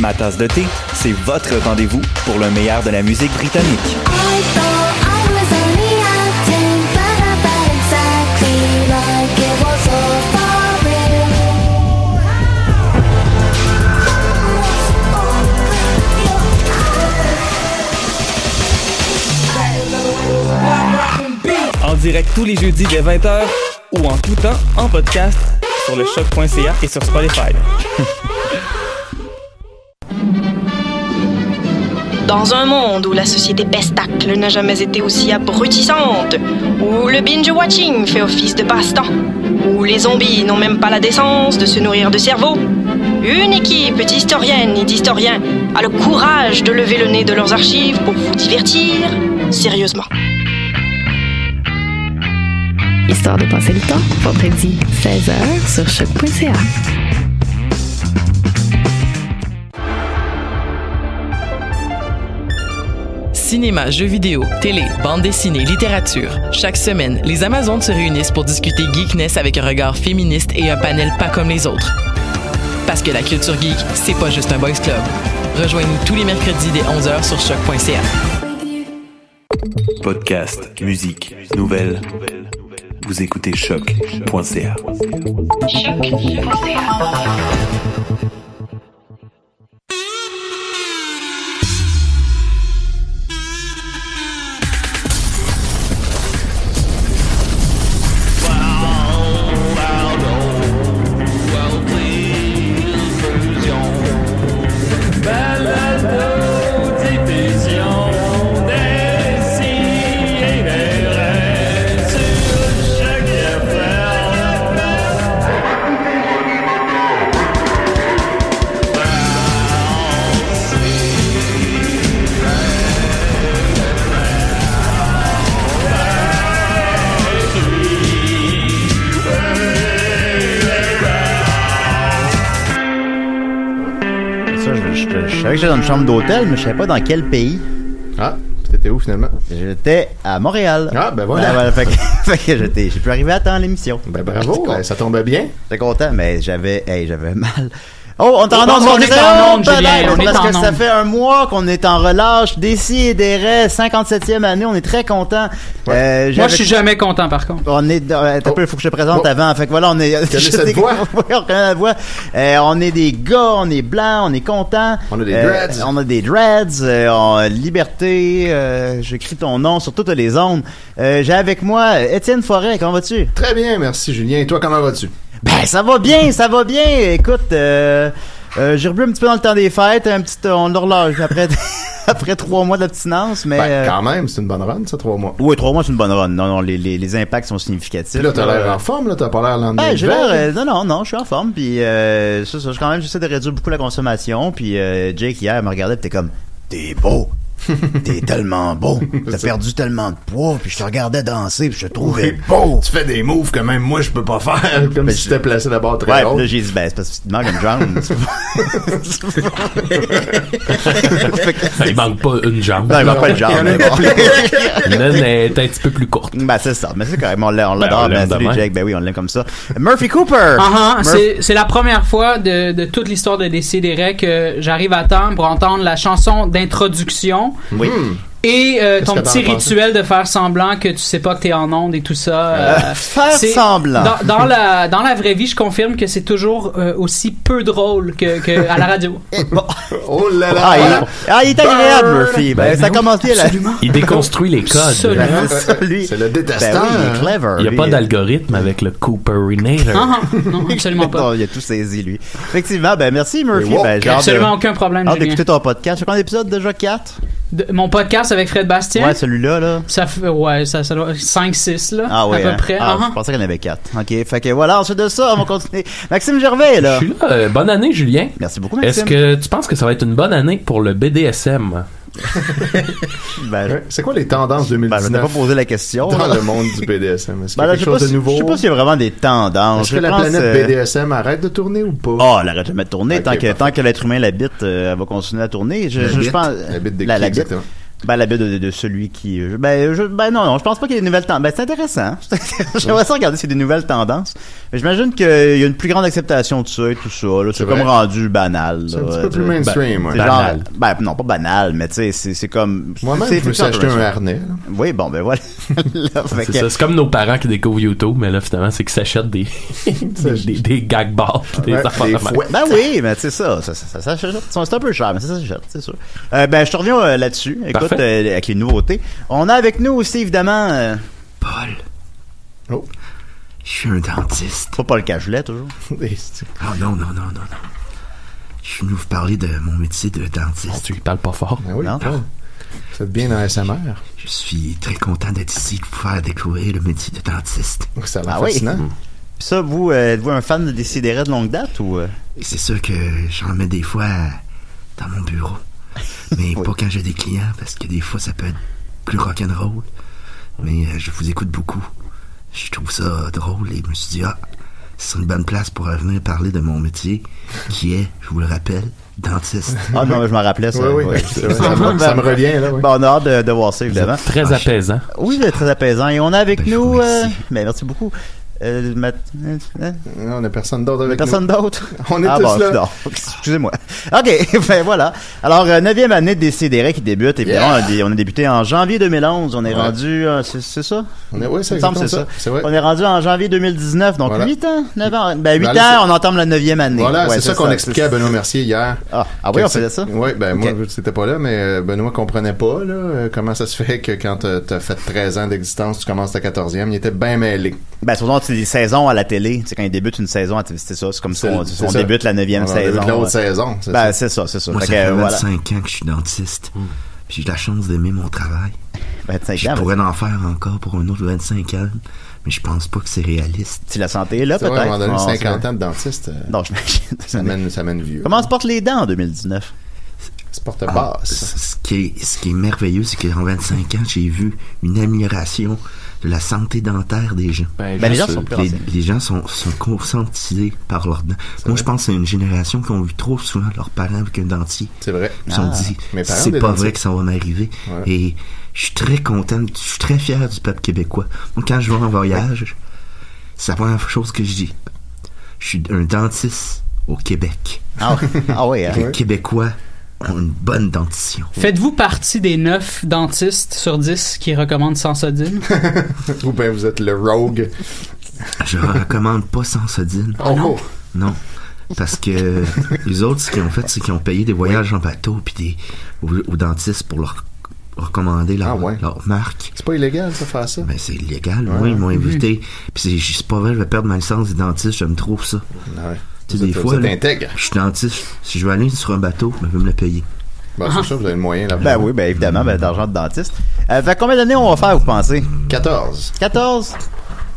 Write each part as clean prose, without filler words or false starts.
Ma tasse de thé, c'est votre rendez-vous pour le meilleur de la musique britannique. En direct tous les jeudis dès 20h ou en tout temps en podcast sur le choc.ca et sur Spotify. Dans un monde où la société pestacle n'a jamais été aussi abrutissante, où le binge-watching fait office de passe-temps, où les zombies n'ont même pas la décence de se nourrir de cerveau, une équipe d'historiennes et d'historiens a le courage de lever le nez de leurs archives pour vous divertir sérieusement. Histoire de passer le temps, vendredi 16h sur choc.ca. Cinéma, jeux vidéo, télé, bande dessinée, littérature. Chaque semaine, les Amazones se réunissent pour discuter geekness avec un regard féministe et un panel pas comme les autres. Parce que la culture geek, c'est pas juste un boys club. Rejoignez-nous tous les mercredis dès 11h sur choc.ca. Podcast, musique, nouvelles. Vous écoutez choc.ca. Je savais que j'étais dans une chambre d'hôtel, mais je savais pas dans quel pays. Ah, t'étais où finalement? J'étais à Montréal. Ah, ben voilà. Ben, voilà fait que j'ai pu arriver à temps à l'émission. Ben bravo, ça tombait bien. J'étais content, mais j'avais mal. Oh, on est en onde, on est en onde, Julien, parce que ça fait un mois qu'on est en relâche. Décis et des raies, 57e année, on est très contents. Ouais. Moi, je suis jamais content, par contre. On est, un peu, il faut que je te présente avant. Fait que voilà, on est. Cette voix? Oui, on connaît la voix. On est des gars, on est blancs, on est contents. On a des dreads. On a des dreads, liberté, j'écris ton nom sur toutes les ondes. J'ai avec moi Étienne Forêt, comment vas-tu? Très bien, merci Julien. Et toi, comment vas-tu? Ben, ça va bien. Écoute, j'ai rebu un petit peu dans le temps des fêtes, on l'horloge après 3 mois d'abstinence, mais... Ben, quand même, c'est une bonne run, ça, 3 mois. Oui, 3 mois, c'est une bonne run. Non, les impacts sont significatifs. Puis là, t'as l'air en forme, là, t'as pas l'air lendemain. Ben, j'ai l'air, non, je suis en forme, puis quand même, j'essaie de réduire beaucoup la consommation, puis Jake, hier, me regardait, pis t'es comme, t'es beau. T'es tellement beau. T'as perdu tellement de poids, puis je te regardais danser, puis je te trouvais beau. Tu fais des moves que même moi je peux pas faire, comme si tu t'étais placé d'abord très haut. Ouais, là j'ai dit, ben c'est parce que tu te manques une jambe. Il manque pas une jambe. Non, il manque pas une jambe. Mais bon. L'aine est un petit peu plus courte. Ben c'est ça, mais c'est quand même, on l'adore, ben, salut Jake, ben oui, on l'aime comme ça. Murphy Cooper! C'est la première fois de toute l'histoire de Décideret que j'arrive à temps pour entendre la chanson d'introduction. Oui. Et ton petit rituel de faire semblant que tu sais pas que t'es en onde et tout ça. Faire semblant. Dans la vraie vie, je confirme que c'est toujours aussi peu drôle que à la radio. Bon. Oh là là! Il est agréable, Murphy. Ben, ça a commencé là. Il déconstruit les codes. C'est le détestant. Ben oui, il est clever. Il n'y a pas d'algorithme avec le Cooperinator. Non, absolument pas. Non, il a tout saisi, lui. Effectivement, ben merci, Murphy. Wow. Ben, j'ai absolument aucun problème, hâte Julien. d'écouter ton podcast. C'est combien d'épisodes déjà? 4? Mon podcast avec Fred Bastien? Ouais, celui-là, là. Ça fait, ça doit 5-6, là. Ah, ouais, à peu près. Je pensais qu'il y en avait 4. OK. Fait que voilà, ensuite de ça, on va continuer. Maxime Gervais, là. Je suis là. Bonne année, Julien. Merci beaucoup, Maxime. Est-ce que tu penses que ça va être une bonne année pour le BDSM? C'est quoi les tendances 2019? Je ne t'ai pas posé la question. Dans le monde du BDSM. Est-ce qu'il y a là, quelque chose de nouveau? Je sais pas s'il y a vraiment des tendances. Est-ce que la planète BDSM arrête de tourner ou pas? Oh, elle arrête jamais de tourner. Tant que l'être humain l'habite, elle va continuer à tourner. Je pense. La bite de qui, exactement? Ben, la bite de celui qui... non, je pense pas qu'il y ait des nouvelles tendances. Ben, c'est intéressant. J'aimerais ça regarder s'il y a des nouvelles tendances. Mais j'imagine qu'il y a une plus grande acceptation de ça et tout ça. Là. C'est comme rendu banal. C'est un petit peu plus mainstream. C'est genre, non, pas banal, mais tu sais, c'est comme... Moi-même, je me suis acheté un harnais. Oui, bon, ben voilà. Là, c'est ça. C'est comme nos parents qui découvrent YouTube, mais là, finalement, c'est qu'ils s'achètent des gag balls des affaires de même. Ben oui, mais c'est ça s'achète. C'est un peu cher, mais ça s'achète, c'est sûr. Ben, je te reviens là-dessus. Écoute, avec les nouveautés. On a avec nous aussi, évidemment... Paul. Oh. Je suis un dentiste. Pas Paul Cagelet, toujours. Ah non. Je suis venu vous parler de mon métier de dentiste. Tu lui parles pas fort. Ben oui, non. Vous êtes bien dans SMR. Je suis très content d'être ici, de vous faire découvrir le métier de dentiste. Ça a l'air fascinant. Oui. Ça, vous, êtes-vous un fan de Décideret de longue date ou... C'est sûr que j'en mets des fois dans mon bureau. Mais pas quand j'ai des clients, parce que des fois, ça peut être plus rock'n'roll. Mais je vous écoute beaucoup. Je trouve ça drôle et je me suis dit, c'est une bonne place pour venir parler de mon métier, qui est, je vous le rappelle, dentiste. Ah non, je m'en rappelais ça. Oui. Ça me revient, là. Oui. Bon, on a hâte de voir ça, évidemment. Très apaisant. Oui, très apaisant. Et on a avec nous... merci beaucoup. On n'a personne d'autre avec personne nous. d'autre? On est tous là. Non. Excusez-moi. OK, ben voilà. Alors, 9e année de Décideret qui débute. Évidemment, on a débuté en janvier 2011. On est rendu... c'est ça? Oui, c'est exactement ça. C'est vrai. On est rendu en janvier 2019, donc 8 ans, 9 ans. Ben 8 ans, on entame la 9e année. Voilà, c'est ça qu'on expliquait à Benoît Mercier hier. Ah oui, on faisait ça? Oui, ben moi, c'était pas là, mais Benoît comprenait pas là, comment ça se fait que quand t'as fait 13 ans d'existence, tu commences ta 14e. Il était bien mêlé. Ben, souvent, c'est des saisons à la télé. Tu sais, quand il débute une saison, c'est ça. C'est comme ça. On débute la 9e saison. On l'autre saison. C'est ça. Moi, ça fait 25 ans que je suis dentiste. Puis j'ai la chance d'aimer mon travail. 25 ans. Je pourrais en faire encore pour un autre 25 ans. Mais je pense pas que c'est réaliste. Si la santé est là, peut-être. À un moment donné, 50 ans de dentiste. Non, j'imagine. Ça mène vieux. Comment se portent les dents en 2019? Se porte basse. Ce qui est merveilleux, c'est qu'en 25 ans, j'ai vu une amélioration de la santé dentaire des gens. Les gens sont plus les gens sont conscientisés par leurs dents. Moi, je pense que c'est une génération qui ont vu trop souvent leurs parents avec un dentier. C'est vrai. Ils se sont dit, c'est pas vrai que ça va m'arriver. Ouais. Et je suis très content, je suis très fier du peuple québécois. Moi, quand je vais en voyage, c'est la première chose que je dis. Je suis un dentiste au Québec. Oui. Les Québécois ont une bonne dentition. Faites-vous partie des 9 dentistes sur 10 qui recommandent Sensodine? Ou bien vous êtes le rogue? Je recommande pas Sensodine. Oh. Non. Parce que les autres, ce qu'ils ont fait, c'est qu'ils ont payé des voyages en bateau puis aux dentistes pour leur recommander leur marque. C'est pas illégal, ça, faire ça? Ben, c'est illégal. Moi, ils m'ont invité. Puis c'est pas vrai, je vais perdre ma licence de dentiste, je me trouve ça. Ouais. Tu sais, des fois, je suis dentiste. Si je veux aller sur un bateau, je vais me le payer. Ben, c'est sûr, vous avez le moyen là. Ben oui, ben évidemment, d'argent de dentiste. Fait combien d'années on va faire, vous pensez? 14. 14?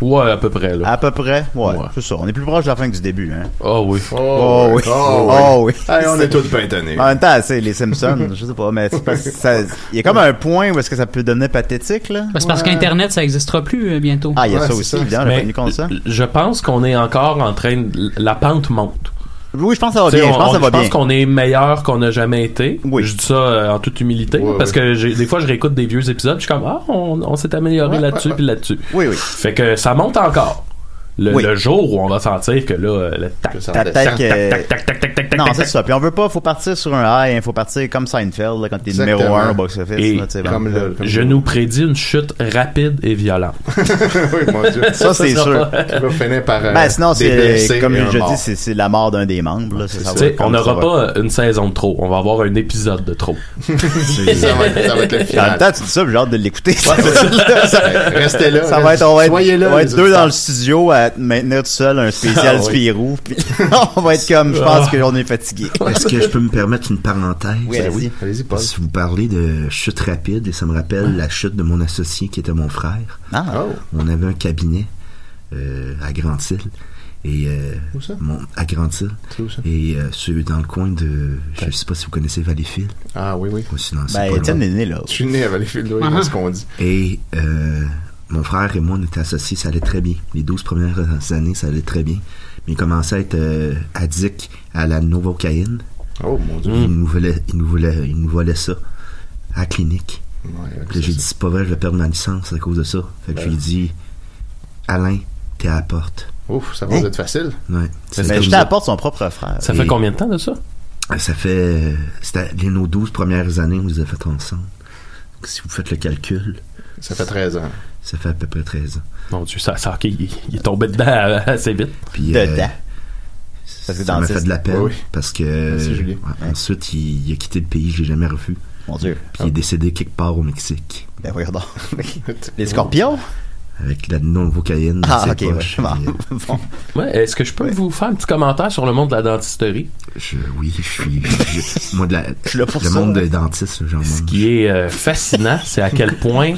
Ouais, à peu près, là. À peu près? Ouais. C'est ça. On est plus proche de la fin que du début, hein. Oh oui. Oh oui. Hey, on est tous peintonés. En même temps, c'est les Simpsons, je sais pas, mais il y a comme un point où est-ce que ça peut devenir pathétique, là. C'est parce qu'Internet, ça n'existera plus bientôt. Ah, il y a ça aussi, évidemment, j'ai pas tenu compte de ça. Je pense qu'on est encore en train de... La pente monte. Oui, je pense que ça va bien. Je pense qu'on est meilleur qu'on n'a jamais été. Oui. Je dis ça en toute humilité. Parce que des fois, je réécoute des vieux épisodes. Je suis comme, on s'est amélioré là-dessus puis là-dessus. Oui. Fait que ça monte encore. Le jour où on va sentir que là, le tac. Non, c'est ça. Puis on veut pas, faut partir sur un high, faut partir comme Seinfeld, là, quand t'es numéro 1 au box-office. Et je nous prédis une chute rapide et violente. Oui, mon Dieu. Ça, c'est sûr. Tu vas finir par. Sinon, c'est, comme je dis, c'est la mort d'un des membres, là. On n'aura pas une saison de trop. On va avoir un épisode de trop. Ça va être le final. En même temps, tu dis ça, j'ai hâte de l'écouter. Restez là. Soyez là. On va être deux dans le studio à maintenir tout seul un spécial Spirou. Puis on va être comme, je pense qu'on est fatigué. Est-ce que je peux me permettre une parenthèse? Oui, allez-y, Paul. Si vous parlez de chute rapide, et ça me rappelle la chute de mon associé qui était mon frère. On avait un cabinet à Grande-Île. Et où ça? À Grande-Île. C'est où ça? Et dans le coin de... Je sais pas si vous connaissez Valleyfield. Ah oui. Étienne est né là. Je suis né à Valleyfield, oui, c'est ce qu'on dit. Et mon frère et moi, on était associés, ça allait très bien. Les 12 premières années, ça allait très bien. Mais il commençait à être addict à la novocaïne. Oh mon Dieu. Il nous volait ça à la clinique. Puis j'ai dit, c'est pas vrai, je vais perdre ma licence à cause de ça. Fait que je lui ai dit, Alain, t'es à la porte. Ouf, ça va être facile. Ouais. Mais jeter à la porte son propre frère. Ça fait combien de temps de ça? Ça fait... C'était nos 12 premières années, on les a faites ensemble. Donc, si vous faites le calcul... Ça fait 13 ans. Ça fait à peu près 13 ans. Mon Dieu, ça OK, il est tombé dedans assez vite. Puis, dedans. Ça m'a fait de la peine, oui. Parce que... Merci, ensuite, il a quitté le pays, je l'ai jamais revu. Mon Dieu. Puis il est décédé quelque part au Mexique. Ben oui, regarde. Les scorpions? Avec la novocaïne. Ah, ok, ouais. Bon. Ouais, est-ce que je peux vous faire un petit commentaire sur le monde de la dentisterie? Oui, je suis... moi, le monde des dentistes, j'en mange. Ce qui est fascinant, c'est à quel point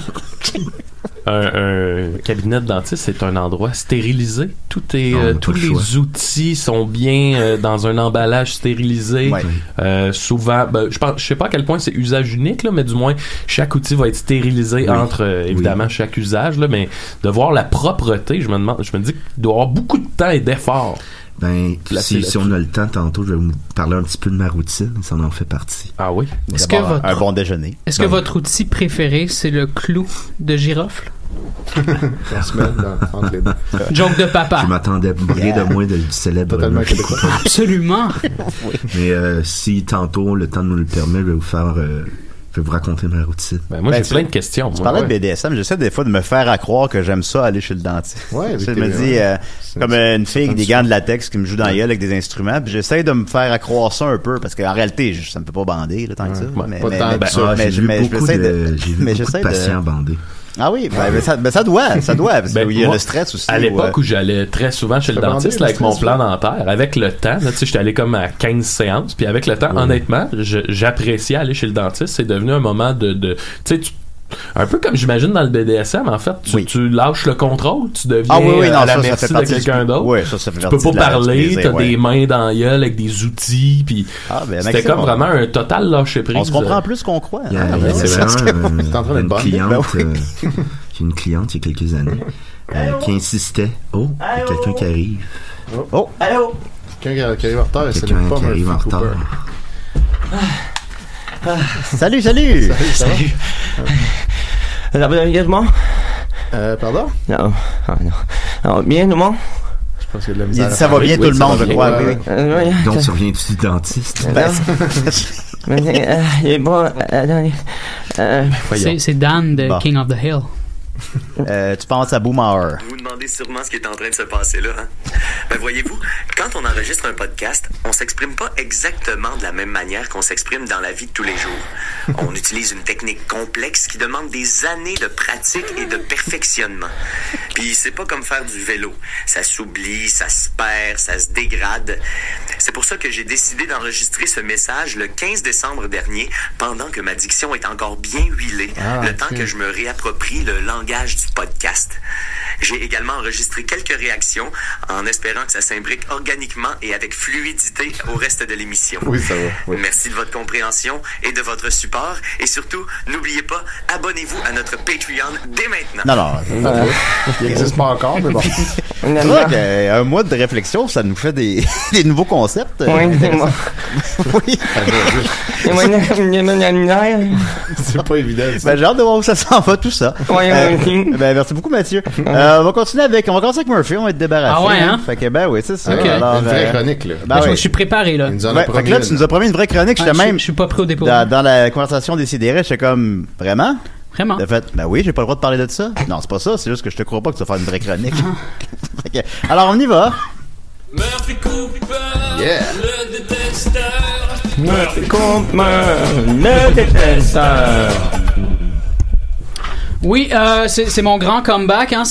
un cabinet de dentiste, c'est un endroit stérilisé. Tout est, tous les outils sont bien dans un emballage stérilisé. Ouais. Souvent, je sais pas à quel point c'est usage unique, là, mais du moins, chaque outil va être stérilisé entre, évidemment, chaque usage, là, mais de voir la propreté, je me dis qu'il doit y avoir beaucoup de temps et d'efforts. Si on a le temps, tantôt, je vais vous parler un petit peu de ma routine, ça en fait partie. Ah oui? Un bon déjeuner. Est-ce que votre outil préféré, c'est le clou de girofle? On se met entre les deux. Joke de papa. Je m'attendais à briller de moins du célèbre. Totalement québécois. Absolument. Mais si tantôt le temps nous le permet, je vais vous raconter ma routine. Moi, j'ai plein de questions. Tu parlais de BDSM, j'essaie des fois de me faire à croire que j'aime ça aller chez le dentiste. Ouais, je me dis, comme une fille avec des gants de latex qui me joue dans la gueule avec des instruments, puis j'essaie de me faire à croire ça un peu, parce qu'en réalité, ça me fait pas bander, là, tant que ça. J'ai vu beaucoup de patients bandés. Ah oui, ça doit, parce qu'il y a le stress aussi. À l'époque où j'allais très souvent chez le dentiste avec mon plan dentaire, avec le temps, tu sais, j'étais allé comme à 15 séances, puis avec le temps, honnêtement, j'appréciais aller chez le dentiste. C'est devenu un moment de tu sais, un peu comme j'imagine dans le BDSM, en fait, tu lâches le contrôle, tu deviens à la merci de quelqu'un d'autre. Oui, ça fait tu peux pas parler, t'as des mains dans la gueule avec des outils, puis c'était comme vraiment un total lâcher prise. On se comprend plus qu'on croit. C'est vraiment une cliente, une cliente il y a quelques années qui insistait. Oh, il y a quelqu'un qui arrive. Oh, allô? Quelqu'un qui arrive en retard, c'est pas Murphy Cooper. Salut. Salut. Ça va bien, tout le monde? Pardon? Non. Bien, tout le monde? Je pense qu'il y a de la misère. Ça va bien, tout le monde, je crois. Donc, tu reviens du dentiste. C'est Dan de King of the Hill. Tu penses à Boomer. Vous vous demandez sûrement ce qui est en train de se passer là, hein? Voyez-vous, quand on enregistre un podcast, on s'exprime pas exactement de la même manière qu'on s'exprime dans la vie de tous les jours. On utilise une technique complexe qui demande des années de pratique et de perfectionnement. Puis c'est pas comme faire du vélo. Ça s'oublie, ça se perd, ça se dégrade. C'est pour ça que j'ai décidé d'enregistrer ce message le 15 décembre dernier, pendant que ma diction est encore bien huilée, temps que je me réapproprie le langage du podcast. J'ai également enregistré quelques réactions en espérant que ça s'imbrique organiquement et avec fluidité au reste de l'émission. Oui, ça va. Oui. Merci de votre compréhension et de votre support. Et surtout, n'oubliez pas, abonnez-vous à notre Patreon dès maintenant. Non. Il n'existe pas encore, mais bon. C'est vrai qu'un mois de réflexion, ça nous fait des nouveaux concepts. Oui. C'est pas évident. J'ai hâte de voir où ça s'en va, tout ça. Merci beaucoup, Mathieu. On va continuer avec Murphy, on va être débarrassé. Ah ouais, hein? Fait que, oui, c'est ça. Okay. Alors, une vraie chronique, là. Je suis préparé, là. Fait que là, tu nous as promis une vraie chronique. Je suis pas prêt au dépôt. Dans la conversation des sidérés, j'étais comme, vraiment? Vraiment? De fait, oui, j'ai pas le droit de parler de ça. Non, c'est pas ça, c'est juste que je te crois pas que tu vas faire une vraie chronique. Alors, on y va. Murphy Cooper, le détesteur. Murphy Cooper, le détesteur. Oui, c'est mon grand comeback. Hein.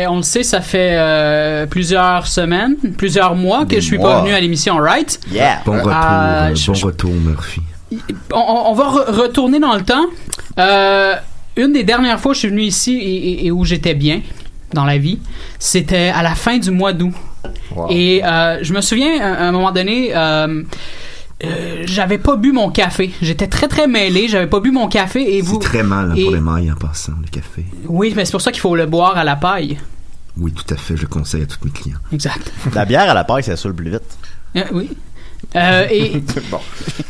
On le sait, ça fait plusieurs semaines, plusieurs mois que je suis pas venu à l'émission, right? Yeah. Bon retour, Murphy. On va retourner dans le temps. Une des dernières fois que je suis venu ici et où j'étais bien dans la vie, c'était à la fin du mois d'août. Wow. Et je me souviens, à un moment donné, j'avais pas bu mon café. J'étais très très mêlé. J'avais pas bu mon café et vous. C'est très mal pour les mailles en passant, le café. Oui, mais c'est pour ça qu'il faut le boire à la paille. Oui, tout à fait. Je conseille à tous mes clients. Exact. La bière à la paille, ça saoule plus vite. Oui. Bon.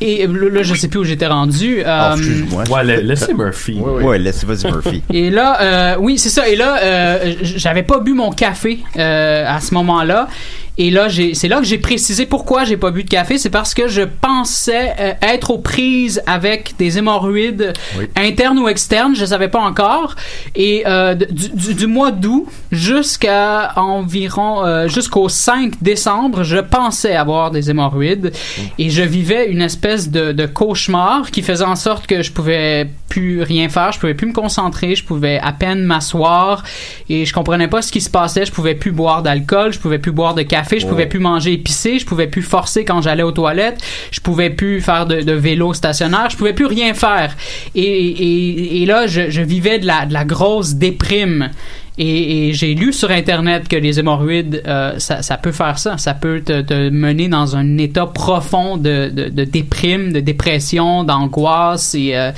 Et là, je sais plus où j'étais rendu. Excuse-moi. Ouais, laissez Murphy. Ouais, laissez-y Murphy. Et là, oui, c'est ça. Et là, j'avais pas bu mon café à ce moment-là. Et là, c'est là que j'ai précisé pourquoi j'ai pas bu de café. C'est parce que je pensais être aux prises avec des hémorroïdes internes ou externes. Je savais pas encore. Et du mois d'août jusqu'à environ jusqu'au 5 décembre, je pensais avoir des hémorroïdes. Et je vivais une espèce de cauchemar qui faisait en sorte que je pouvais plus rien faire. Je pouvais plus me concentrer. Je pouvais à peine m'asseoir. Et je comprenais pas ce qui se passait. Je pouvais plus boire d'alcool. Je pouvais plus boire de café. Je pouvais plus manger épicé, je pouvais plus forcer quand j'allais aux toilettes, je pouvais plus faire de vélo stationnaire, je pouvais plus rien faire. Et là, je vivais de la grosse déprime. Et j'ai lu sur Internet que les hémorroïdes, ça peut faire ça. Ça peut te mener dans un état profond de déprime, de dépression, d'angoisse et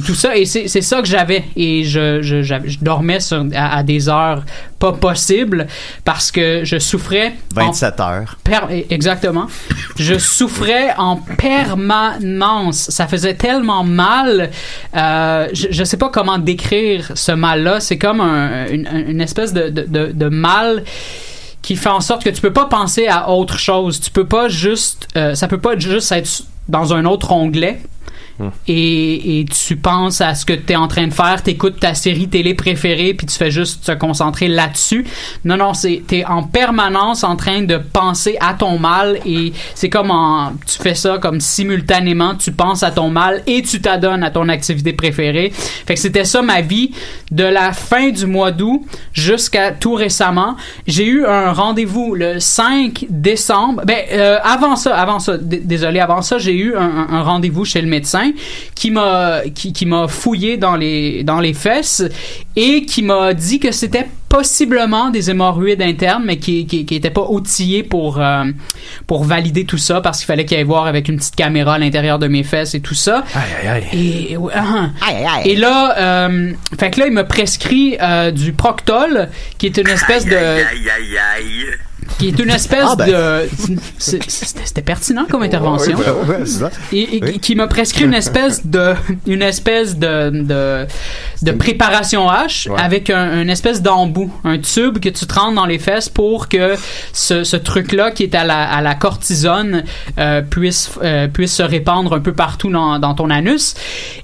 tout ça. Et c'est ça que j'avais. Et je dormais à des heures pas possibles parce que je souffrais... 27 heures. Exactement. Je souffrais en permanence. Ça faisait tellement mal. Je sais pas comment décrire ce mal-là. C'est comme une espèce de mal qui fait en sorte que tu peux pas penser à autre chose. Tu peux pas juste... ça peut pas juste être dans un autre onglet. Et tu penses à ce que tu es en train de faire, t'écoutes ta série télé préférée puis tu fais juste te concentrer là-dessus. Non, t'es en permanence en train de penser à ton mal et c'est comme tu fais ça comme simultanément, tu penses à ton mal et tu t'adonnes à ton activité préférée. Fait que c'était ça ma vie de la fin du mois d'août jusqu'à tout récemment. J'ai eu un rendez-vous le 5 décembre. Avant ça, j'ai eu un rendez-vous chez le médecin qui m'a fouillé dans les fesses et qui m'a dit que c'était possiblement des hémorroïdes internes mais qui était pas outillé pour valider tout ça parce qu'il fallait qu'il aille voir avec une petite caméra à l'intérieur de mes fesses et tout ça. Et là fait que là il m'a prescrit du Proctol qui est une espèce qui est une espèce de... C'était pertinent comme intervention. C'est ça. Et qui m'a prescrit une espèce de préparation H avec un espèce d'embout, un tube que tu te rentres dans les fesses pour que ce truc-là qui est à la cortisone puisse se répandre un peu partout dans ton anus.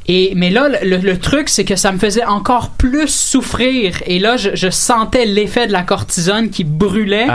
Mais là, le truc, c'est que ça me faisait encore plus souffrir. Et là, je sentais l'effet de la cortisone qui brûlait.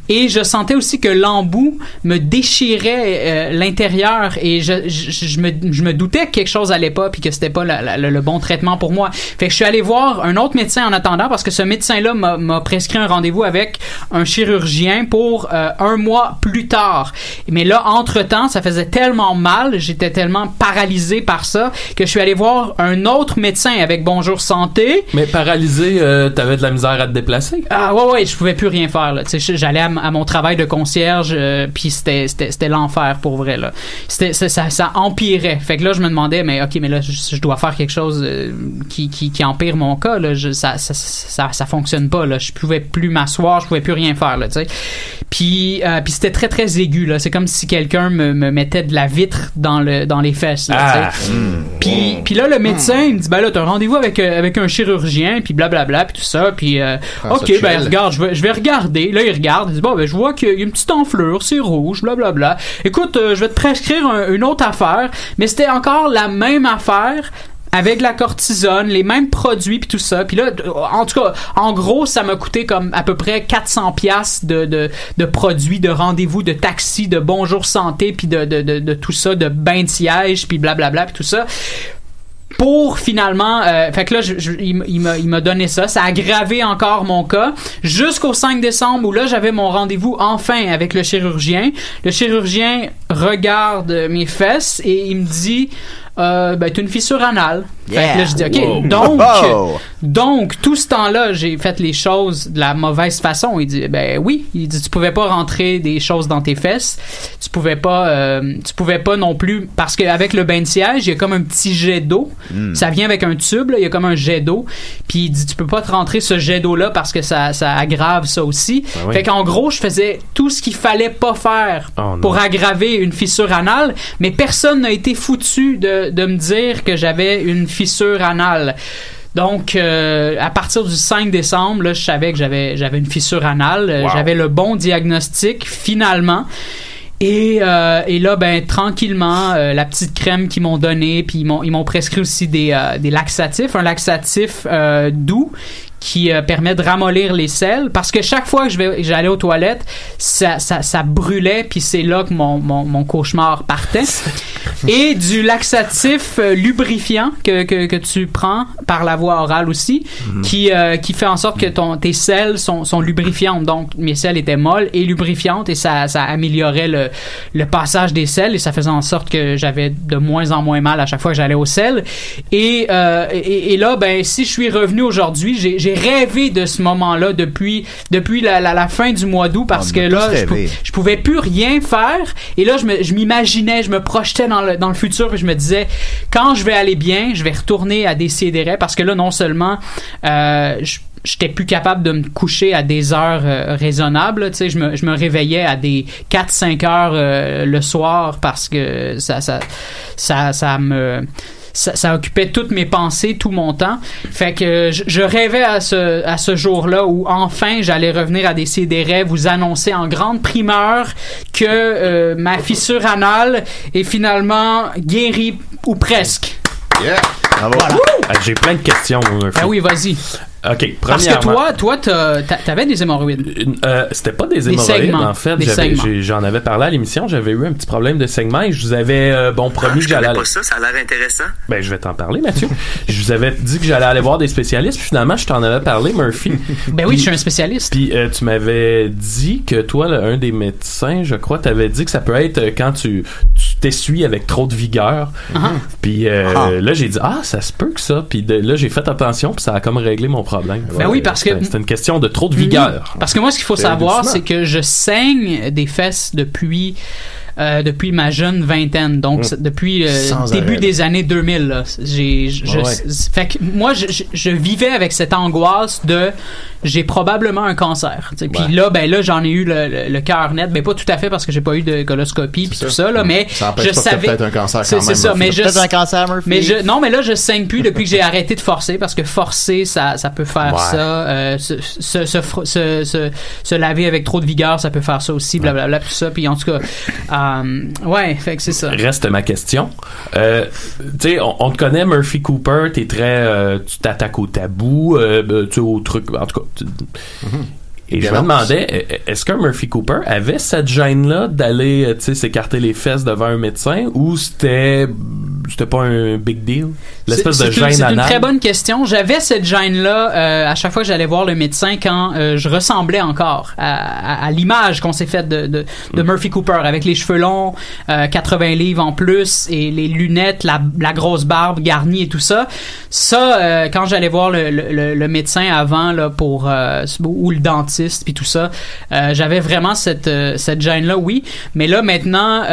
Et je sentais aussi que l'embout me déchirait l'intérieur et je me doutais que quelque chose allait pas puis que c'était pas le bon traitement pour moi. Fait que je suis allé voir un autre médecin en attendant parce que ce médecin-là m'a prescrit un rendez-vous avec un chirurgien pour 1 mois plus tard. Mais là, entre-temps, ça faisait tellement mal, j'étais tellement paralysé par ça que je suis allé voir un autre médecin avec Bonjour Santé. Mais paralysé, t'avais de la misère à te déplacer? Ouais, je pouvais plus rien faire, là. Tu sais, j'allais à mon travail de concierge puis c'était l'enfer pour vrai, là. Ça empirait. Fait que là, je me demandais, mais là, je dois faire quelque chose qui empire mon cas, là. Ça fonctionne pas, là. Je pouvais plus m'asseoir, je pouvais plus rien faire, là, tu sais. Puis c'était très, très aigu, là. C'est comme si quelqu'un me mettait de la vitre dans les fesses, là, tu sais. Puis là, le médecin, il me dit, là, t'as un rendez-vous avec un chirurgien, puis blablabla, puis tout ça, puis regarde, je vais regarder. Là, il regarde, il dit, je vois qu'il y a une petite enflure, c'est rouge, blablabla. Écoute, je vais te prescrire une autre affaire, mais c'était encore la même affaire avec la cortisone, les mêmes produits puis tout ça. Puis là, en tout cas, en gros, ça m'a coûté comme à peu près 400$ de produits, de rendez-vous, de taxi, de Bonjour Santé, puis de tout ça, de bain de siège, puis blablabla, puis tout ça. Pour finalement, fait que là, il m'a donné ça. Ça a aggravé encore mon cas jusqu'au 5 décembre où là, j'avais mon rendez-vous enfin avec le chirurgien. Le chirurgien regarde mes fesses et il me dit, t'as une fissure anale. Fait que là, je dis, OK, donc, tout ce temps-là, j'ai fait les choses de la mauvaise façon. Il dit, ben oui. Il dit, tu pouvais pas rentrer des choses dans tes fesses. Tu pouvais pas non plus, parce qu'avec le bain de siège, il y a comme un petit jet d'eau. Ça vient avec un tube, là, il y a comme un jet d'eau. Puis il dit, tu peux pas te rentrer ce jet d'eau-là parce que ça aggrave ça aussi. Ben oui. Fait qu'en gros, je faisais tout ce qu'il fallait pas faire pour aggraver une fissure anale, mais personne n'a été foutu de me dire que j'avais une fissure anale. Donc, à partir du 5 décembre, là, je savais que j'avais une fissure anale. J'avais le bon diagnostic, finalement. Et là, ben, tranquillement, la petite crème qu'ils m'ont donnée, puis ils m'ont prescrit aussi des laxatifs, un laxatif doux qui permet de ramollir les selles, parce que chaque fois que j'allais aux toilettes, ça brûlait, puis c'est là que mon cauchemar partait. Et du laxatif lubrifiant que tu prends par la voie orale aussi, qui fait en sorte que tes selles sont lubrifiantes. Donc mes selles étaient molles et lubrifiantes, et ça améliorait le passage des selles, et ça faisait en sorte que j'avais de moins en moins mal à chaque fois que j'allais aux selles. Et là, ben, si je suis revenu aujourd'hui, j'ai rêvé de ce moment-là depuis la fin du mois d'août, parce que là, je pouvais plus rien faire, et là, je m'imaginais, je me projetais dans le futur, et je me disais, quand je vais aller bien, je vais retourner à Décideret, parce que là, non seulement j'étais plus capable de me coucher à des heures raisonnables, tu sais, je me réveillais à des 4-5 heures le soir, parce que ça occupait toutes mes pensées, tout mon temps. Fait que je rêvais à ce jour-là où enfin j'allais revenir à Décideret, vous annoncer en grande primeur que ma fissure anale est finalement guérie, ou presque. Yeah. Voilà. J'ai plein de questions. Ah oui, vas-y. OK, parce que toi, t'avais des hémorroïdes. C'était pas des hémorroïdes, segments, en fait. J'en avais parlé à l'émission. J'avais eu un petit problème de segment, et je vous avais promis que j'allais... pas ça a l'air intéressant. Ben, je vais t'en parler, Mathieu. Je vous avais dit que j'allais aller voir des spécialistes, puis finalement, je t'en avais parlé, Murphy. Ben oui, je suis un spécialiste. Puis tu m'avais dit que toi, un des médecins, je crois, t'avais dit que ça peut être quand tu t'essuies avec trop de vigueur. Puis là, j'ai dit, ça se peut que ça. Puis là, j'ai fait attention, puis ça a comme réglé mon problème. Ben oui, parce que c'est une question de trop de vigueur. Parce que moi, ce qu'il faut savoir, c'est que je saigne des fesses depuis ma jeune vingtaine, donc depuis le début des années 2000. Là. Fait que moi, je vivais avec cette angoisse de j'ai probablement un cancer. Puis là, j'en ai eu le cœur net, pas tout à fait, parce que j'ai pas eu de coloscopie puis tout ça, là, mais ça je savais peut-être un cancer quand même. C'est ça, mais peut-être un cancer, Murphy. Non, mais là, je saigne plus depuis que j'ai arrêté de forcer, parce que forcer, ça peut faire ça. Se laver avec trop de vigueur, ça peut faire ça aussi, blablabla, tout ça. Puis en tout cas, fait que c'est ça. Reste ma question. Tu sais, on te connaît, Murphy Cooper, t'es très... tu t'attaques au tabou, tu sais, au truc... En tout cas... Et je me demandais, est-ce qu'un Murphy Cooper avait cette gêne-là d'aller, s'écarter les fesses devant un médecin, ou c'était pas un big deal? L'espèce de gêne anale. C'est une très bonne question. J'avais cette gêne-là à chaque fois que j'allais voir le médecin, quand je ressemblais encore à l'image qu'on s'est faite de Murphy Cooper, avec les cheveux longs, 80 livres en plus, et les lunettes, la grosse barbe garnie et tout ça. Ça, quand j'allais voir le médecin avant, là, ou le dentiste, puis tout ça, j'avais vraiment cette gêne-là, oui. Mais là, maintenant,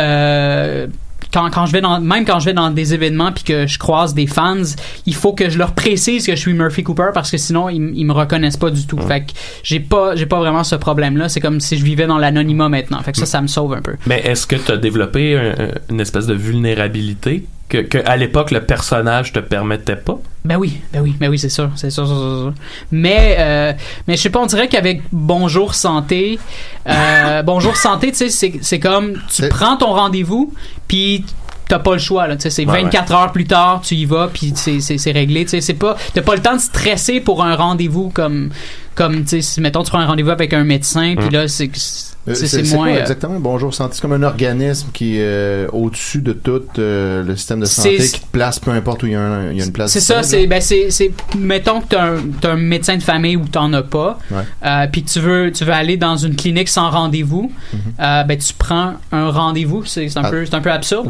quand je vais dans des événements puis que je croise des fans, il faut que je leur précise que je suis Murphy Cooper, parce que sinon ils me reconnaissent pas du tout. Fait que j'ai pas vraiment ce problème-là. C'est comme si je vivais dans l'anonymat maintenant. Fait que ça me sauve un peu. Mais est-ce que tu as développé une espèce de vulnérabilité que à l'époque le personnage te permettait pas? Ben oui, c'est sûr. Mais je sais pas, on dirait qu'avec Bonjour Santé, tu sais, c'est comme tu prends ton rendez-vous, puis t'as pas le choix, là, tu sais, c'est 24 heures plus tard, tu y vas, puis c'est réglé, tu sais, c'est pas, t'as pas le temps de stresser pour un rendez-vous comme comme, tu sais, si, mettons, tu prends un rendez-vous avec un médecin, puis là, c'est moins... quoi exactement Bonjour Santé? C'est comme un organisme qui est au-dessus de tout le système de santé, qui te place peu importe où il y a une place. C'est ça, mettons que t'as un médecin de famille ou t'en as pas, puis tu veux aller dans une clinique sans rendez-vous, tu prends un rendez-vous. C'est un peu absurde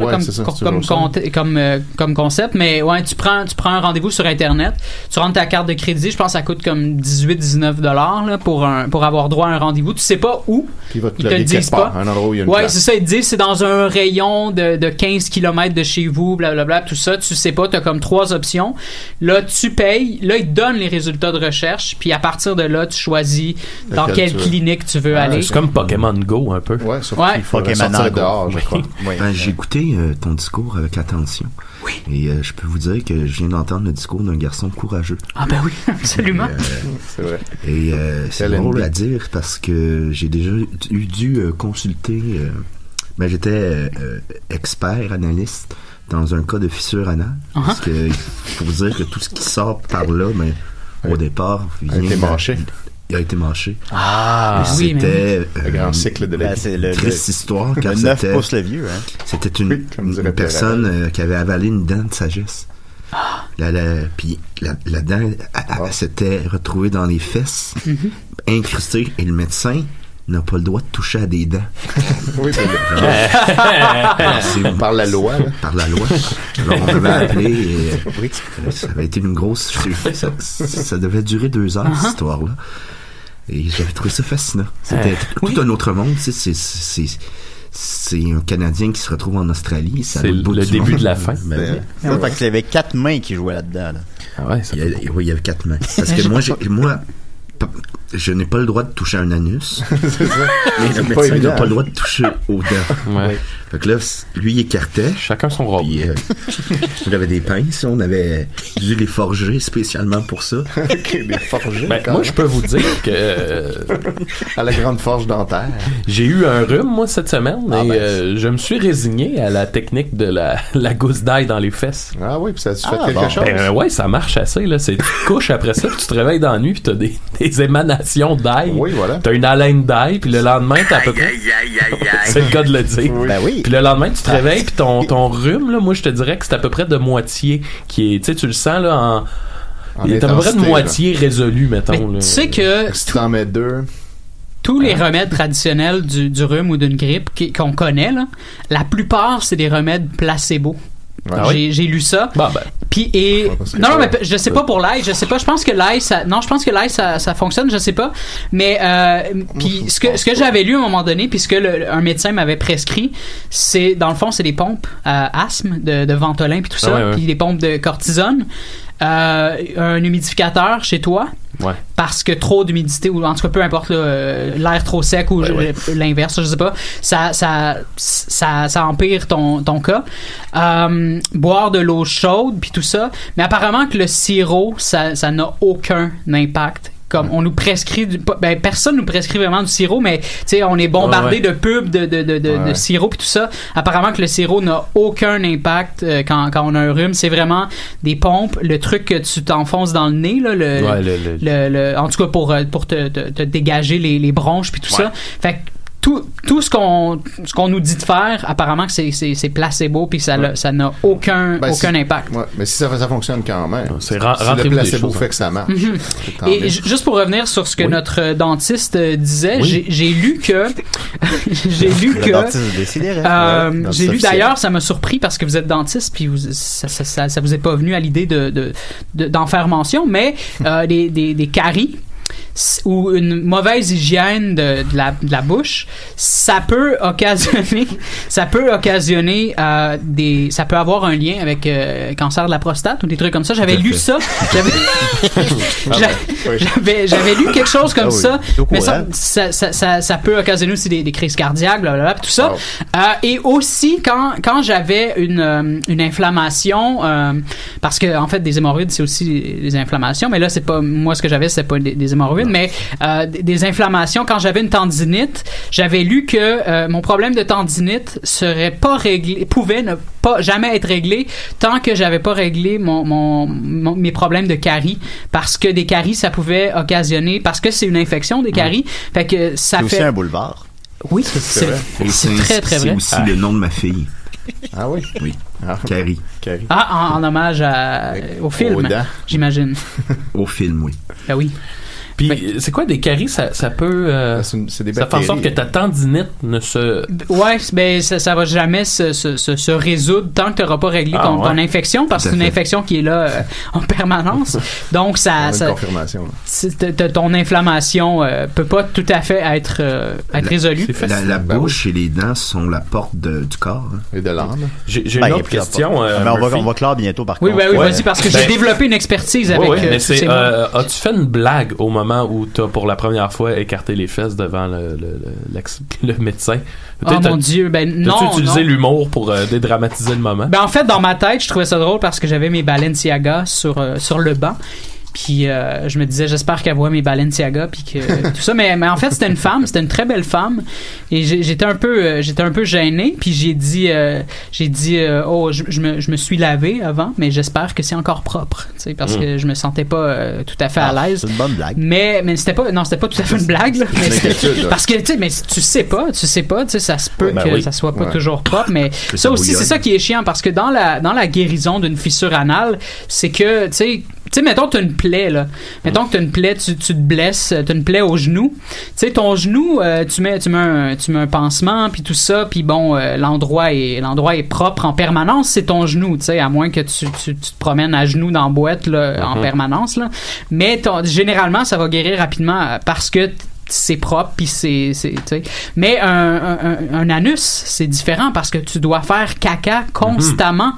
comme concept, mais ouais, tu prends un rendez-vous sur Internet, tu rentres ta carte de crédit, je pense que ça coûte comme 18-19$ là, pour avoir droit à un rendez-vous. Tu sais pas où. Ils te le disent pas. Un endroit où il y a une ouais, place. c'est ça. Ils te disent c'est dans un rayon de 15 km de chez vous, blablabla, tout ça. Tu sais pas, t'as comme 3 options. Là, tu payes. Là, ils te donnent les résultats de recherche. Puis à partir de là, tu choisis dans quelle clinique tu veux aller. C'est comme Pokémon Go un peu. Ouais, sauf qu'il faut sortir dehors, je crois. J'ai écouté ton discours avec attention. Oui. Et je peux vous dire que je viens d'entendre le discours d'un garçon courageux. Ah ben oui, absolument. C'est vrai. Et c'est drôle à dire parce que j'ai déjà dû consulter... j'étais expert, analyste dans un cas de fissure anale. Parce que il faut vous dire que tout ce qui sort par là, au départ, a été mâché. Il a été mâché. Ah, oui, c'était le grand cycle de la vie. Triste histoire. Le 9 pouces le vieux, hein. C'était une personne qui avait avalé une dent de sagesse. Puis la dent s'était retrouvée dans les fesses, incrustée, et le médecin n'a pas le droit de toucher à des dents. Oui, c'est par la loi. Là. Par la loi. Alors on m'avait appelé et ça avait été une grosse... Ça devait durer 2 heures, cette histoire-là. Et j'avais trouvé ça fascinant. C'était tout un autre monde. C'est un Canadien qui se retrouve en Australie. C'est le début de la fin. Fait qu'il y avait 4 mains qui jouaient là-dedans. Là. Ah ouais, il y avait 4 mains. Parce que moi, je n'ai pas le droit de toucher un anus. C'est ça. Mais le médecin n'a pas le droit de toucher aux dents. Ouais. Fait que là, lui, il écartait. Chacun son rôle. On avait des pinces, on avait dû les forger spécialement pour ça. Les forger? Moi, je peux vous dire que... à la grande forge dentaire. J'ai eu un rhume, moi, cette semaine, et je me suis résigné à la technique de la gousse d'ail dans les fesses. Ah oui, puis ça a-tu fait quelque chose? Ouais, ça marche assez, là. Tu te couches après ça, puis tu te réveilles dans la nuit, puis t'as des émanations d'ail. Oui, voilà. T'as une haleine d'ail, puis le lendemain, t'as à peu près... C'est le cas de le dire. Oui. Ben oui. Puis le lendemain, tu te réveilles, puis ton rhume, là, moi, je te dirais que c'est à peu près de moitié qui est... Tu sais, tu le sens, là, il est à peu près de moitié résolu, mettons. Mais tu sais que... Si tu en mets 2... Tous les remèdes traditionnels du rhume ou d'une grippe qu'on connaît, là, la plupart, c'est des remèdes placebo. Ouais. J'ai lu ça. Puis mais je sais pas pour l'ail, je pense que l'ail ça fonctionne, je sais pas. Mais puis ce que j'avais lu à un moment donné, puis ce que un médecin m'avait prescrit, c'est dans le fond c'est des pompes à asthme de Ventolin puis tout ça, puis des pompes de cortisone. Un humidificateur chez toi parce que trop d'humidité ou en tout cas peu importe l'air trop sec ou l'inverse, je sais pas, ça empire ton cas. Boire de l'eau chaude puis tout ça, mais apparemment que le sirop ça n'a aucun impact. Comme on nous prescrit personne nous prescrit vraiment du sirop, mais tu sais on est bombardé de pubs de sirop puis tout ça. Apparemment que le sirop n'a aucun impact quand on a un rhume. C'est vraiment des pompes, le truc que tu t'enfonces dans le nez là, en tout cas pour te dégager les bronches puis tout ça. Fait que tout ce qu'on nous dit de faire, apparemment que c'est placebo puis ça n'a aucun impact. Ouais, mais si ça fonctionne quand même. C'est le placebo fait que ça marche. Et juste pour revenir sur ce que notre dentiste disait, j'ai lu que j'ai lu d'ailleurs, ça m'a surpris parce que vous êtes dentiste puis ça vous est pas venu à l'idée d'en faire mention, mais des caries ou une mauvaise hygiène de la bouche, ça peut occasionner ça peut avoir un lien avec cancer de la prostate ou des trucs comme ça. J'avais lu ça. J'avais lu quelque chose comme ça, mais ça peut occasionner aussi des crises cardiaques, blablabla, tout ça. Et aussi quand j'avais une inflammation, parce que en fait des hémorroïdes c'est aussi des inflammations, mais là c'est pas moi ce que j'avais, c'était pas des hémorroïdes. hémorroïdes, mais des inflammations. Quand j'avais une tendinite, j'avais lu que mon problème de tendinite pouvait ne pas jamais être réglé tant que j'avais pas réglé mes problèmes de caries, parce que des caries, ça pouvait occasionner, parce que c'est une infection des caries, fait que ça fait... C'est aussi un boulevard. Oui, c'est très, très vrai. C'est aussi le nom de ma fille. Ah oui? Oui. Carrie. En hommage au film, j'imagine. Au film, oui. Ben oui. Puis c'est quoi des caries? Ça peut... c'est des ça fait en sorte que ta tendinite ne se... Ouais, ben ça va jamais se résoudre tant que tu n'auras pas réglé ton infection, parce que c'est une infection qui est là en permanence. Donc ça... Une confirmation. Ton inflammation peut pas tout à fait être résolue. La bouche et les dents sont la porte du corps. Hein. Et de l'âme. J'ai une autre question. On va clore bientôt, par contre. Oui, vas-y, parce que j'ai développé une expertise avec... mais c'est... as-tu fait une blague au moment où t'as pour la première fois écarté les fesses devant le médecin? Oh mon Dieu, non. T'as-tu utilisé l'humour pour dédramatiser le moment? En fait, dans ma tête, je trouvais ça drôle parce que j'avais mes Balenciaga sur le banc. Puis je me disais, j'espère qu'elle voit mes Balenciaga, puis que tout ça. Mais en fait, c'était une très belle femme, et j'étais un peu gêné. Puis j'ai dit, je me suis lavé avant, mais j'espère que c'est encore propre, tu sais, parce que je me sentais pas tout à fait à l'aise. C'est une bonne blague. Mais c'était pas tout à fait une blague, là, mais parce que tu sais, mais tu sais pas, tu sais, ça se peut que ça soit pas toujours propre. Mais ça aussi, c'est ça qui est chiant, parce que dans la guérison d'une fissure anale, c'est que tu sais, mettons que t'as une plaie, là. Mettons que t'as une plaie, tu te blesses, t'as une plaie au genou. Tu sais, ton genou, tu mets un pansement, puis tout ça, puis bon, l'endroit est propre en permanence, c'est ton genou, tu sais, à moins que tu te promènes à genoux dans la boîte, là, en permanence, là. Mais généralement, ça va guérir rapidement parce que c'est propre, puis c'est tu sais. Mais un anus, c'est différent parce que tu dois faire caca constamment.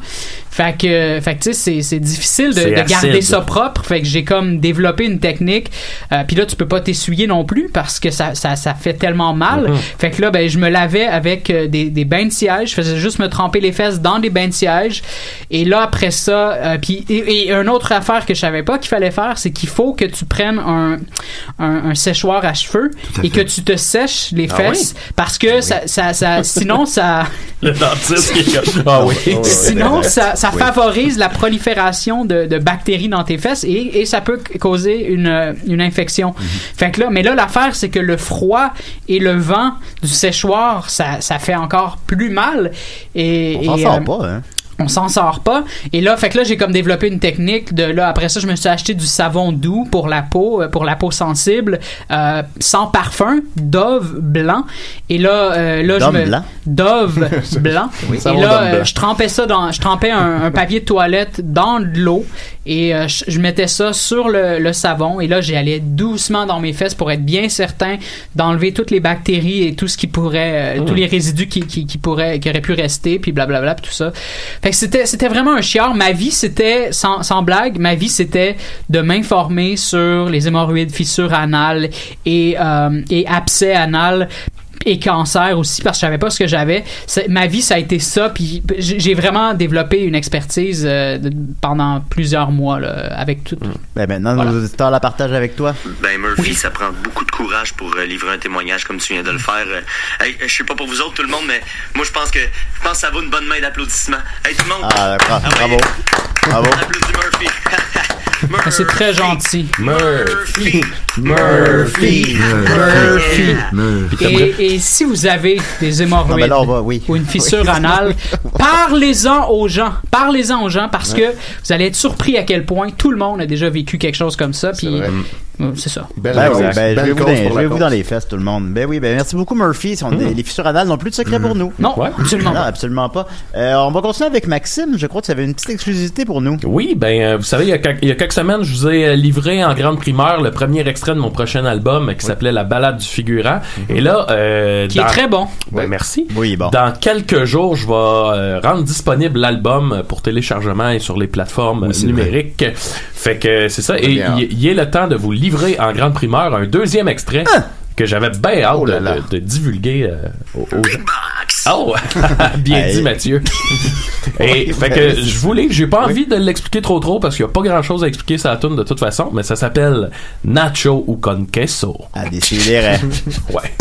Fait que tu sais, c'est difficile de garder ça propre. Fait que j'ai comme développé une technique. Puis là, tu peux pas t'essuyer non plus parce que ça fait tellement mal. Fait que là, je me lavais avec des bains de siège. Je faisais juste me tremper les fesses dans des bains de siège. Et là, après ça, puis et une autre affaire que je savais pas qu'il fallait faire, c'est qu'il faut que tu prennes un séchoir à cheveux et que tu te sèches les fesses parce que sinon ça le dentiste qui est sinon ça favorise la prolifération de bactéries dans tes fesses et ça peut causer une infection. Fait que là, mais là l'affaire c'est que le froid et le vent du séchoir ça fait encore plus mal et on s'en sort pas, hein. On s'en sort pas. Et là, fait que là, j'ai comme développé une technique de là. Après ça, je me suis acheté du savon doux pour la peau sensible, sans parfum, Dove blanc. Et là, Dove blanc. Oui. Et là, je trempais un papier de toilette dans de l'eau et je mettais ça sur le savon. Et là, j'allais doucement dans mes fesses pour être bien certain d'enlever toutes les bactéries et tout ce qui pourrait, tous les résidus qui auraient pu rester, puis blablabla, puis tout ça. Fait que c'était vraiment un chiard. Ma vie, c'était, sans blague, ma vie, c'était de m'informer sur les hémorroïdes, fissures anales et abcès anal et cancer aussi, parce que je savais pas ce que j'avais. Ma vie, ça a été ça, puis j'ai vraiment développé une expertise pendant plusieurs mois là, avec tout. Maintenant, nos auditeurs la partagent avec toi. Murphy, ça prend beaucoup de courage pour livrer un témoignage comme tu viens de le faire. Je sais pas pour vous autres, tout le monde, mais moi, je pense que ça vaut une bonne main d'applaudissements. Hey, tout le monde! Bravo. Bravo. Applaudis Murphy. C'est très gentil. Murphy. Et si vous avez des hémorroïdes ou une fissure anale, parlez-en aux gens. Parlez-en aux gens parce que vous allez être surpris à quel point tout le monde a déjà vécu quelque chose comme ça. Puis c'est ça. Je vais vous dans les fesses, tout le monde. Merci beaucoup, Murphy. Les fissures anales n'ont plus de secret pour nous. Non, absolument pas. On va continuer avec Maxime. Je crois que tu avais une petite exclusivité pour nous. Oui, vous savez, il y a quelques semaines, je vous ai livré en grande primeur le premier extrait de mon prochain album qui s'appelait La Ballade du figurant. Et là, qui est très bon. Merci. Oui, bon. Dans quelques jours, je vais rendre disponible l'album pour téléchargement et sur les plateformes numériques. Fait que c'est ça. Et il est le temps de vous livrer en grande primeur un deuxième extrait que j'avais bien hâte de divulguer aux gens. Oh! Bien dit, Mathieu. Et fait que j'ai pas envie de l'expliquer trop parce qu'il y a pas grand chose à expliquer sur la toune de toute façon, mais ça s'appelle Nacho ou con queso. À décider, ouais.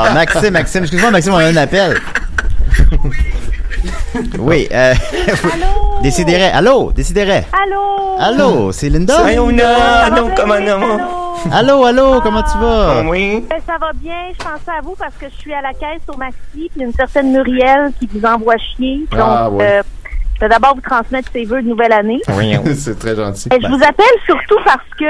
Ah, Maxime, excuse-moi, Maxime, on a un appel. Oui, Décidérez. Allô, Allô, c'est Linda? Allô, comment tu vas? Oui. Ça va bien, je pensais à vous parce que je suis à la caisse au Maxi, puis une certaine Muriel qui vous envoie chier. Donc, je vais d'abord vous transmettre ses vœux de nouvelle année. Oui, c'est très gentil. Je vous appelle surtout parce que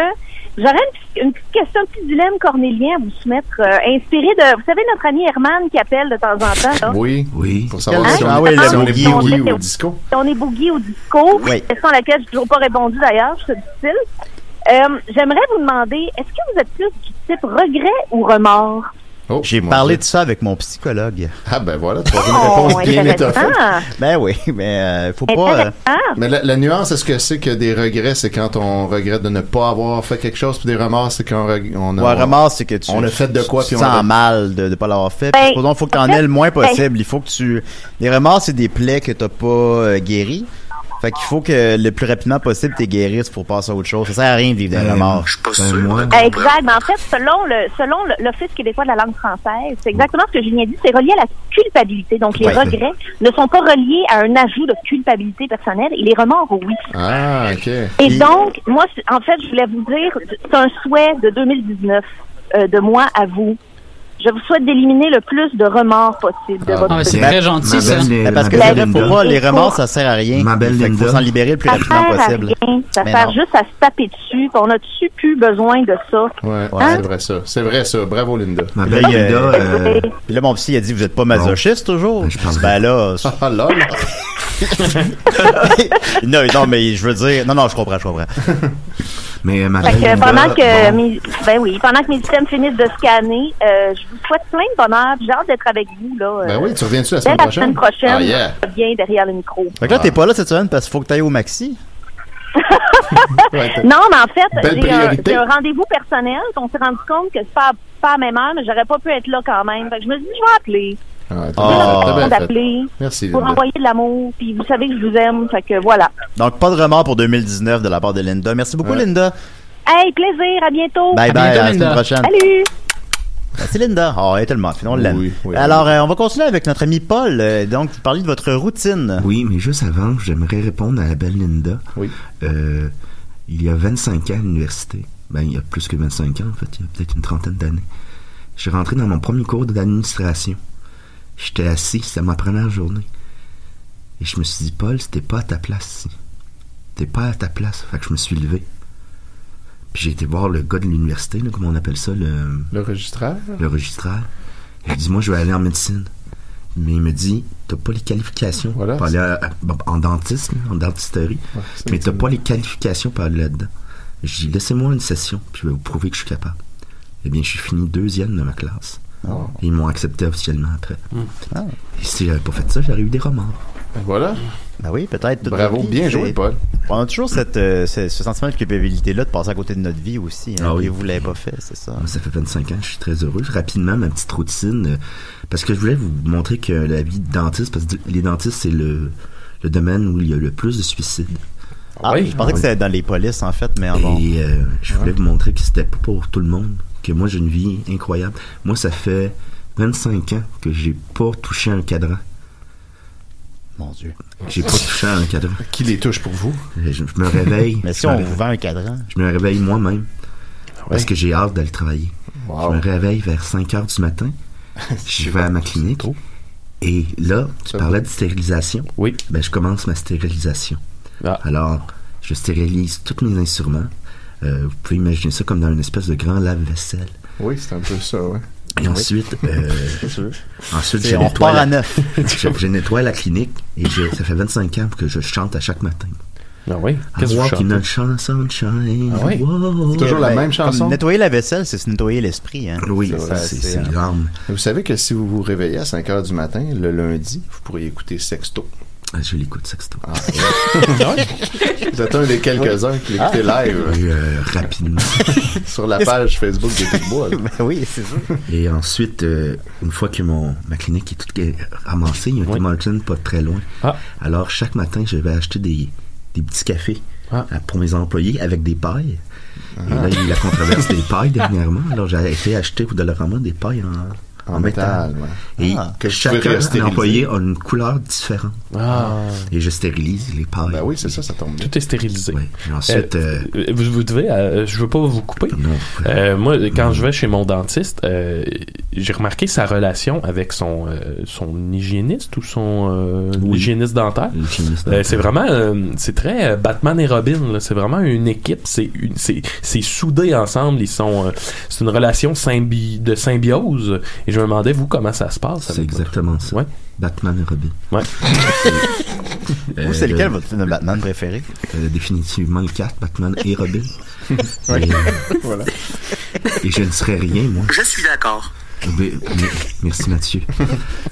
j'aurais une petite question, un petit dilemme cornélien à vous soumettre, inspiré de, vous savez, notre ami Herman qui appelle de temps en temps. Là. Oui. Pour savoir si on est boogie ou disco. Si on est boogie ou disco. Oui. Question à laquelle je n'ai toujours pas répondu d'ailleurs, je suis difficile. J'aimerais vous demander, est-ce que vous êtes plus du type regret ou remords? J'ai parlé de ça avec mon psychologue. Ah ben voilà, tu as une réponse bien étoffée. Ben oui, mais faut pas... Mais la nuance, est-ce que c'est que des regrets, c'est quand on regrette de ne pas avoir fait quelque chose, puis des remords, c'est qu'on remords, c'est que on a fait de quoi, puis on sens mal de pas l'avoir fait. Puis il faut que tu en aies le moins possible. Il faut que tu... Les remords, c'est des plaies que t'as pas guéries. Fait qu'il faut que le plus rapidement possible t'es guérisses pour passer à autre chose. Ça sert à rien de vivre dans la mort. Je suis pas sûr. Exact. Mais en fait, selon l'Office québécois de la langue française, c'est exactement ce que Julien dit, c'est relié à la culpabilité. Donc, les regrets ne sont pas reliés à un ajout de culpabilité personnelle et les remords, oui. Ah, OK. Et donc, moi, en fait, je voulais vous dire, c'est un souhait de 2019 de moi à vous. Je vous souhaite d'éliminer le plus de remords possible de votre vie. C'est très gentil, ça. Parce que les remords, ça sert à rien. Ma belle Linda. Il faut s'en libérer le plus rapidement possible. Ça sert juste à se taper dessus. On a-tu plus besoin de ça? Ouais, c'est vrai ça. Bravo, Linda. Ma belle Linda. Puis là, mon psy, il a dit, vous êtes pas masochiste toujours? Ben là... non, mais je veux dire... Non, je comprends. Mais pendant que mes systèmes finissent de scanner, je vous souhaite plein de bonheur. J'ai hâte d'être avec vous là. Ben oui, tu reviens-tu la semaine prochaine? Je reviens derrière le micro. Fait que là, t'es pas là cette semaine parce qu'il faut que t'ailles au Maxi. Non, mais en fait, j'ai un rendez-vous personnel. On s'est rendu compte que c'est pas à la même heure, mais j'aurais pas pu être là quand même. Fait que je me suis dit, je vais appeler. Merci pour envoyer de l'amour, puis vous savez que je vous aime, fait que voilà. Donc pas de remords pour 2019 de la part de Linda. Merci beaucoup, Linda. Hey, plaisir, à bientôt. Bye, à la semaine prochaine. Salut. Merci Linda. Elle est tellement fine, on l'aime. Oui, alors, on va continuer avec notre ami Paul. Donc, vous parlez de votre routine. Oui, mais juste avant, j'aimerais répondre à la belle Linda. Oui. Il y a 25 ans à l'université, il y a plus que 25 ans en fait, il y a peut-être une trentaine d'années, je suis rentré dans mon premier cours d'administration. J'étais assis, c'était ma première journée. Et je me suis dit, Paul, c'était pas à ta place ici. T'es pas à ta place. Fait que je me suis levé. Puis j'ai été voir le gars de l'université, là, comment on appelle ça, le registraire. Le registraire. Il dit, moi, je vais aller en médecine. Mais il me dit, t'as pas les qualifications pour aller en dentisme, en dentisterie. Mais t'as pas les qualifications pour aller là-dedans. J'ai dit, laissez-moi une session, puis je vais vous prouver que je suis capable. Eh bien, je suis fini 2e de ma classe. Et ils m'ont accepté officiellement après. Et si j'avais pas fait ça, j'aurais eu des remords. Ben voilà. Ben oui, peut-être. Bravo, bien joué, Paul. On a toujours ce sentiment de culpabilité-là de passer à côté de notre vie aussi. Et vous l'avez pas fait, c'est ça. Ça fait 25 ans, je suis très heureux. Rapidement, ma petite routine, parce que je voulais vous montrer que la vie de dentiste, parce que les dentistes, c'est le domaine où il y a le plus de suicides. Je pensais que c'était dans les polices, en fait, mais je voulais vous montrer que c'était pas pour tout le monde. Que moi, j'ai une vie incroyable. Moi, ça fait 25 ans que j'ai pas touché un cadran. Mon Dieu. J'ai pas touché un cadran. Qui les touche pour vous? Je me réveille. Mais si on vous vend un cadran? Je me réveille moi-même. Parce que j'ai hâte d'aller travailler. Je me réveille vers 5 heures du matin. Je vais à ma clinique. Et là, tu parlais de stérilisation. Oui. Je commence ma stérilisation. Alors, je stérilise tous mes instruments. Vous pouvez imaginer ça comme dans une espèce de grand lave-vaisselle. Oui, c'est un peu ça, oui. Et ensuite, je nettoie la clinique et ça fait 25 ans que je chante à chaque matin. Ah oui? Qu'est-ce que vous chantez? C'est toujours la même chanson? Nettoyer la vaisselle, c'est se nettoyer l'esprit. Hein? Oui, c'est l'âme. Vous savez que si vous vous réveillez à 5 heures du matin, le lundi, vous pourriez écouter Sexto. Je l'écoute, Sexto. Vous êtes un des quelques-uns qui l'écoutez live. Rapidement. Sur la page Facebook des Picbois. Oui, c'est ça. Et ensuite, une fois que ma clinique est toute ramassée, il y a un Tim Hortons pas très loin. Alors, chaque matin, je vais acheter des petits cafés pour mes employés avec des pailles. Et là, il y a eu la controverse des pailles dernièrement. Alors, j'ai été acheter au Dollarama des pailles En métal, ouais. Et que chacun employé a une couleur différente. Et je stérilise les pailles. Ben oui, c'est ça tombe bien. Tout est stérilisé. Oui. Et ensuite... vous devez... je veux pas vous couper. Non. Moi, quand je vais chez mon dentiste, j'ai remarqué sa relation avec son hygiéniste ou son hygiéniste dentaire. C'est vraiment... c'est très Batman et Robin. Là. C'est vraiment une équipe. C'est soudé ensemble. Ils sont... c'est une relation de symbiose. Et je me demandais, vous, comment ça se passe? C'est exactement ça. Ouais. Batman et Robin. Ouais. Vous, c'est lequel votre film de Batman préféré? Définitivement le 4, Batman et Robin. Voilà. Et je ne serais rien, moi. Je suis d'accord. Merci Mathieu.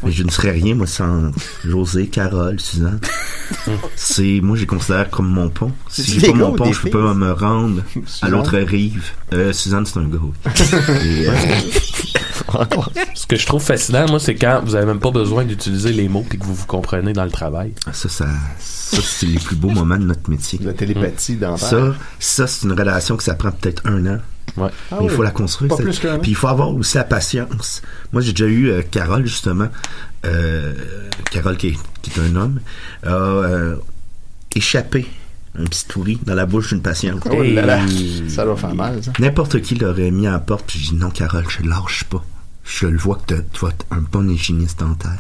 Mais je ne serais rien, moi, sans José, Carole, Suzanne. Moi, je les considère comme mon pont. Si j'ai pas mon pont, je peux pas me rendre à l'autre rive. Suzanne, c'est un gars. Ce que je trouve fascinant, moi, c'est quand vous avez même pas besoin d'utiliser les mots et que vous comprenez dans le travail. Ça, c'est les plus beaux moments de notre métier. La télépathie dentaire. Ça, c'est une relation que ça prend peut-être 1 an. Ouais. Mais il faut la construire. Puis il faut avoir aussi la patience. Moi, j'ai déjà eu Carole, justement. Carole, qui est un homme, a échappé un petit souris dans la bouche d'une patiente. Oh là là, ça doit faire mal, ça. N'importe qui l'aurait mis à la porte, puis j'ai dit non, Carole, je lâche pas. Je le vois que tu vas être un bon hygiéniste dentaire.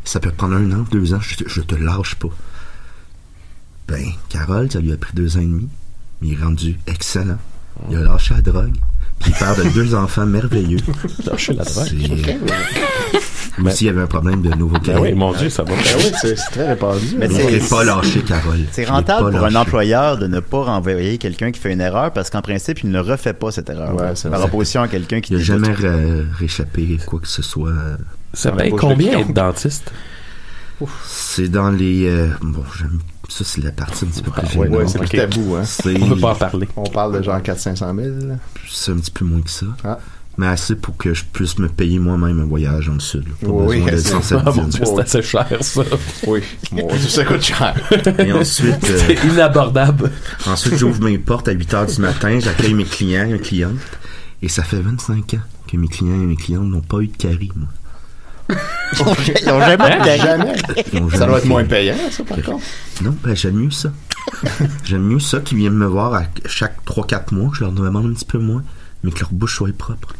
Ça peut prendre 1 an, 2 ans, je te lâche pas. Ben, Carole, ça lui a pris 2 ans et demi, mais il est rendu excellent. Il a lâché la drogue, puis il perd de 2 enfants merveilleux. Lâché la drogue. Mais s'il y avait un problème de nouveau carré. Oui, mon Dieu, ça va. Oui, c'est très répandu. Mais c'est pas lâché, Carole. C'est rentable pour un employeur de ne pas renvoyer quelqu'un qui fait une erreur parce qu'en principe, il ne refait pas cette erreur. Ouais, par opposition à quelqu'un qui... Il n'a jamais réchappé quoi que ce soit. Ça paye combien être dentiste? C'est dans les... ça, c'est la partie un petit peu plus gênante. Ouais, c'est plus tabou, hein. On peut pas en parler. On parle de genre 400-500 000. C'est un petit peu moins que ça. Mais assez pour que je puisse me payer moi-même un voyage dans le sud. C'est assez cher, ça. Oui, ça coûte cher. Et ensuite... c'est inabordable. Ensuite, j'ouvre mes portes à 8h du matin, j'accueille mes clients et mes clientes. Et ça fait 25 ans que mes clients et mes clientes n'ont pas eu de carie, moi. Ils n'ont jamais eu de carie. Ça doit être moins payant, ça, par contre. Non, j'aime mieux ça. J'aime mieux ça qu'ils viennent me voir à chaque 3-4 mois, je leur demande un petit peu moins, mais que leur bouche soit propre.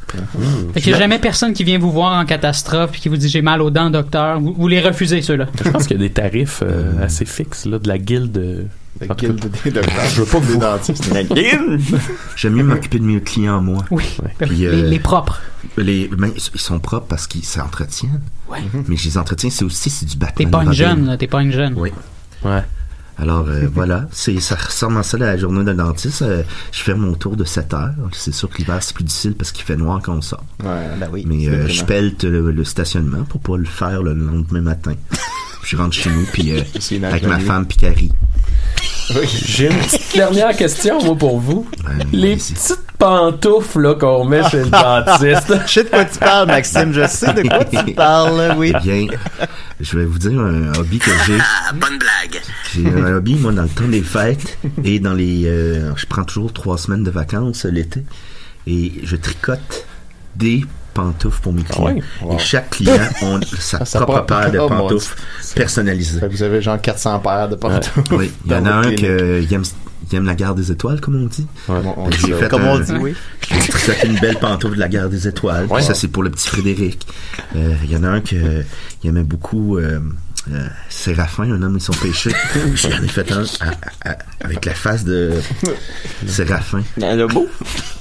Fait qu'il n'y a jamais personne qui vient vous voir en catastrophe et qui vous dit j'ai mal aux dents, docteur. Vous les refusez, ceux-là. Je pense qu'il y a des tarifs assez fixes là, de la guilde. La guilde des docteurs. Je veux pas que des dentistes. La guilde! J'aime mieux m'occuper de mes clients, moi. Oui. Puis, les propres. Ils sont propres parce qu'ils s'entretiennent. Ouais. Mais je les entretiens, c'est du Batman. T'es pas une jeune, là. T'es pas une jeune. Oui. Ouais. Alors, voilà, ça ressemble à ça la journée de dentiste. Je fais mon tour de 7 heures. C'est sûr que l'hiver, c'est plus difficile parce qu'il fait noir quand on sort. Ouais, ben oui. Mais je pèle le stationnement pour pas le faire le lendemain matin. Je rentre chez nous, puis avec ma femme, puis Carrie. Oui. J'ai une petite dernière question, moi, pour vous. Les petites pantoufles là, qu'on met chez le dentiste. Je sais de quoi tu parles, Maxime. Je sais de quoi tu parles, oui. Eh bien, je vais vous dire un hobby que j'ai. Bonne blague. J'ai un hobby, moi, dans le temps des fêtes et dans les... je prends toujours 3 semaines de vacances l'été et je tricote des pantoufles pour mes clients. Et chaque client a sa propre paire de pantoufles personnalisées. Vous avez genre 400 paires de pantoufles. Oui, il y en a un qui aime la Gare des Étoiles, comme on dit. On dit oui. J'ai tricoté une belle pantoufle de la Gare des Étoiles. Ça, c'est pour le petit Frédéric. Il y en a un qui aimait beaucoup... Séraphin, un homme et son péché. J'en ai fait un avec la face de Séraphin. Le beau.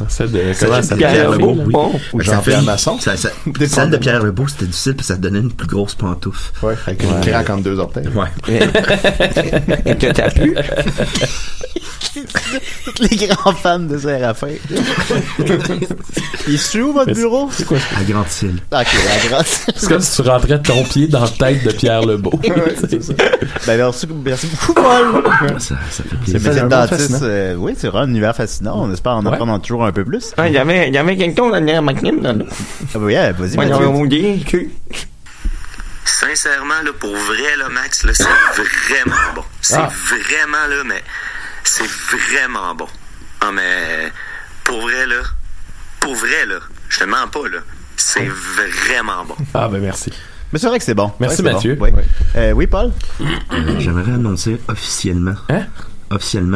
Celle de Pierre Lebeau. Ou Jean-Pierre Masson. Celle de Pierre Lebeau, c'était difficile parce que ça donnait une plus grosse pantoufle. Ouais, avec une craque entre 2 orteils. Ouais. Et que t'as plu? Tous les grands fans de Séraphin. Il est où votre bureau? C'est quoi? À Grande-Île. Ok, à Grande-Île. C'est comme si tu rentrais ton pied dans la tête de Pierre Lebeau. C'est ça. Ben, merci beaucoup, Paul. Ça fait plaisir. C'est un dentiste. Oui, c'est vraiment un univers fascinant. On espère en apprendre toujours un peu plus. Il y avait quelqu'un dans la machine, là. Ah, oui, vas-y, Mathieu. Sincèrement, là, pour vrai, là, Max, là, c'est vraiment bon. C'est vraiment, là, mais c'est vraiment bon. Ah, mais pour vrai, là, je te mens pas, là. C'est vraiment bon. Ah, ben merci. Mais c'est vrai que c'est bon. Merci, ouais, Mathieu. Bon. Oui. Oui, Paul? J'aimerais annoncer officiellement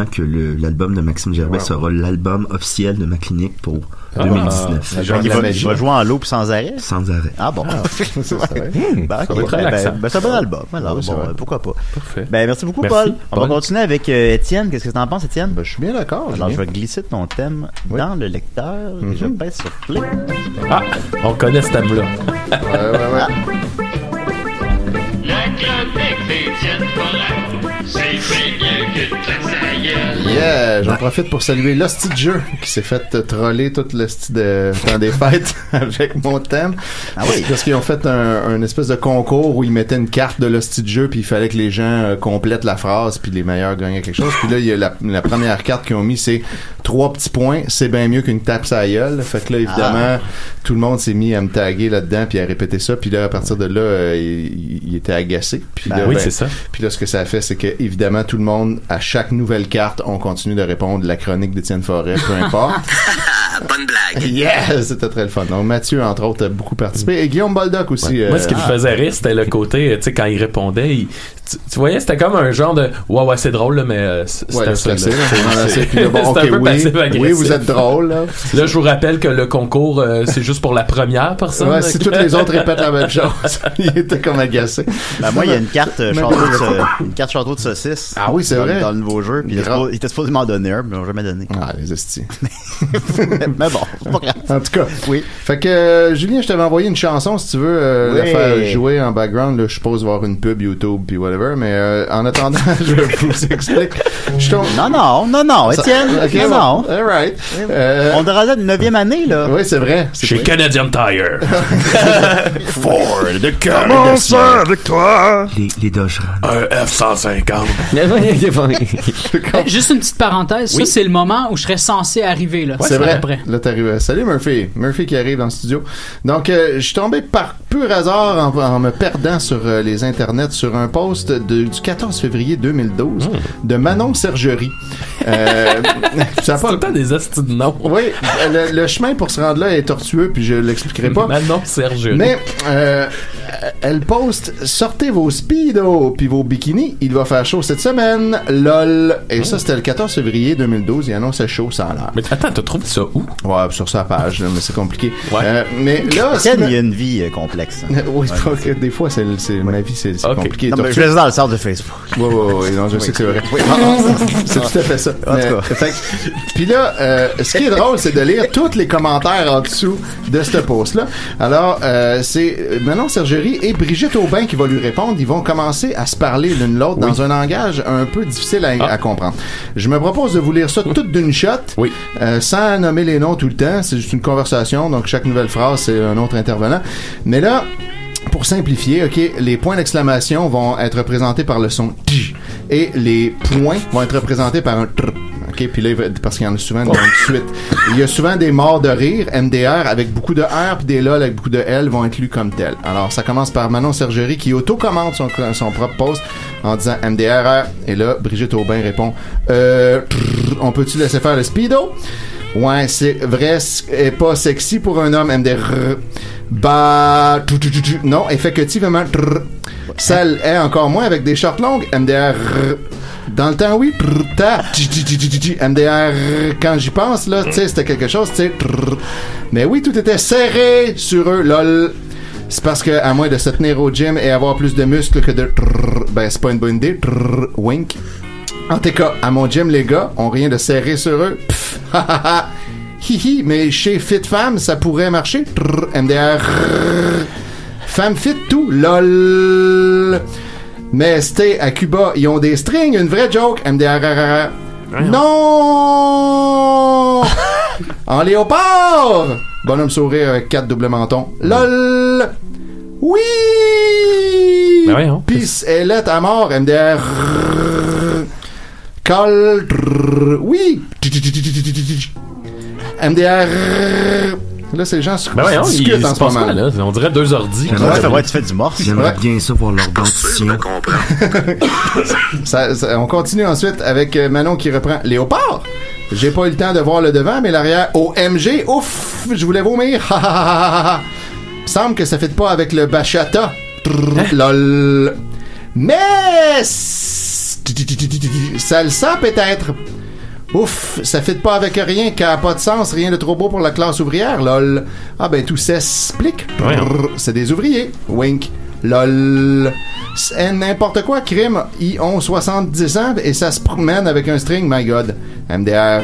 que l'album de Maxime Gervais sera l'album officiel de ma clinique pour 2019. Il va jouer en loop sans arrêt? Sans arrêt. Ah bon? C'est ça. C'est un bon album. Alors, pourquoi pas? Parfait. Merci beaucoup, Paul. On va continuer avec Étienne. Qu'est-ce que tu en penses, Étienne? Je suis bien d'accord. Alors, je vais glisser ton thème dans le lecteur et je pèse sur play. Ah, on connaît ce thème-là. Ouais. La chronique d'Étienne Forêt, c'est bien que de Yeah! J'en profite pour saluer l'hostie de jeu qui s'est fait troller toute l'hostie de temps des fêtes avec mon thème. Ah oui? Parce qu'ils ont fait un espèce de concours où ils mettaient une carte de l'hostie de jeu puis il fallait que les gens complètent la phrase puis les meilleurs gagnaient quelque chose. Puis là, il y a la première carte qu'ils ont mis, c'est 3 petits points. C'est bien mieux qu'une tape sur la gueule. Fait que là, évidemment, tout le monde s'est mis à me taguer là-dedans puis à répéter ça. Puis là, à partir de là, il était agacé. Puis là, c'est ça. Puis là, ce que ça a fait, c'est que évidemment, tout le monde, à chaque nouvelle carte, on continue de répondre la chronique d'Étienne Forêt, peu importe. Bonne blague. Yeah! C'était très le fun. Donc, Mathieu, entre autres, a beaucoup participé. Et Guillaume Boldoc aussi. Moi, ce qui me faisait rire, c'était le côté, tu sais, quand il répondait, tu voyais, c'était comme un genre de ouais, c'est drôle, là, mais c'était ça. C'est un peu passive-agressif. Oui, vous êtes drôle, là. Là, je vous rappelle que le concours, c'est juste pour la première personne. Ouais, si toutes les autres répètent la même chose, il était comme agacé. Moi, il y a une carte château de saucisse. Ah oui, c'est vrai. Dans le nouveau jeu. Puis il était supposé m'en donner un, mais ils m'ont jamais donné. Ah, les hosties. Mais bon, c'est pas grave. En tout cas, oui. Fait que, Julien, je t'avais envoyé une chanson, si tu veux la faire jouer en background. Là, je suppose voir une pub YouTube puis whatever. Mais en attendant, je vous explique. Non, Étienne. Okay, non. All right. On est rendu à une 9e année, là. Oui, c'est vrai. Chez Canadian Tire. Ford de Canada. Comment ça avec toi? Les Dodge Ram. Un F-150. Juste une petite parenthèse. Ça, c'est le moment où je serais censé arriver, là. C'est vrai. Là, t'arrives. Salut, Murphy. Murphy qui arrive dans le studio. Donc, je suis tombé par pur hasard en me perdant sur les internets sur un post du 14 février 2012 de Manon Sergerie. Ça a pas le temps des astis de nom. Oui, le chemin pour se rendre là est tortueux, puis je l'expliquerai pas. Manon Sergerie. Mais elle poste « Sortez vos speedos puis vos bikinis, il va faire chaud cette semaine, lol ». Et ça, c'était le 14 février 2012, il annonçait chaud, ça a l'air. Mais attends, t'as trouvé ça où? Ouais, sur sa page, là, mais c'est compliqué. Ouais. Mais là... il y a une vie complexe. Oui, des fois, ma vie, c'est compliqué. Non, mais je laisse dans le sort de Facebook. Oui, non, je sais que c'est vrai. C'est tout à fait ça. Puis là, ce qui est drôle, c'est de lire tous les commentaires en dessous de ce post-là. Alors, c'est Manon Sergerie et Brigitte Aubin qui vont lui répondre. Ils vont commencer à se parler l'une l'autre dans un langage un peu difficile à comprendre. Je me propose de vous lire ça toute d'une shot, sans nommer les noms tout le temps. C'est juste une conversation, donc chaque nouvelle phrase, c'est un autre intervenant. Mais là, pour simplifier, les points d'exclamation vont être représentés par le son T et les points vont être représentés par un tr. Puis là, parce qu'il y en a souvent de suite. Il y a souvent des morts de rire, MDR, avec beaucoup de R, puis des LOL avec beaucoup de L vont être lus comme tels. Alors, ça commence par Manon Sergerie qui auto-commente son propre post en disant MDR. Et là, Brigitte Aubin répond on peut-tu laisser faire le speedo? Ouais, c'est vrai, et pas sexy pour un homme, MDR. Bah, non, effectivement, ça est encore moins avec des shorts longues, MDR. Dans le temps, oui, MDR, quand j'y pense, là, tu sais, c'était quelque chose, tu sais, mais oui, tout était serré sur eux, lol. C'est parce que, à moins de se tenir au gym et avoir plus de muscles que de ben, c'est pas une bonne idée, wink. En tout cas, à mon gym, les gars ont rien de serré sur eux, hihi, mais chez Fit Femme, ça pourrait marcher, MDR, femme fit tout, lol. Mais c'était à Cuba, ils ont des strings, une vraie joke. MDR. Non! En léopard! Bonhomme sourire avec 4 doubles mentons. LOL! Oui! Peace et lettre à mort. MDR. Call. Oui! MDR. Là, ces gens se discutent en ce moment. Là, on dirait 2 ordi. Tu fais du morse. J'aimerais bien ça voir leur dentition. On continue ensuite avec Manon qui reprend Léopard. J'ai pas eu le temps de voir le devant, mais l'arrière, OMG, ouf, je voulais vomir. semble que ça fit pas avec le bachata. Lol. Mais salsa peut-être. Ouf, ça fit pas avec rien, qui a pas de sens, rien de trop beau pour la classe ouvrière, lol. Ah ben tout s'explique. C'est des ouvriers. Wink. Lol. C'est n'importe quoi, crime. Ils ont 70 ans et ça se promène avec un string, my god. MDR.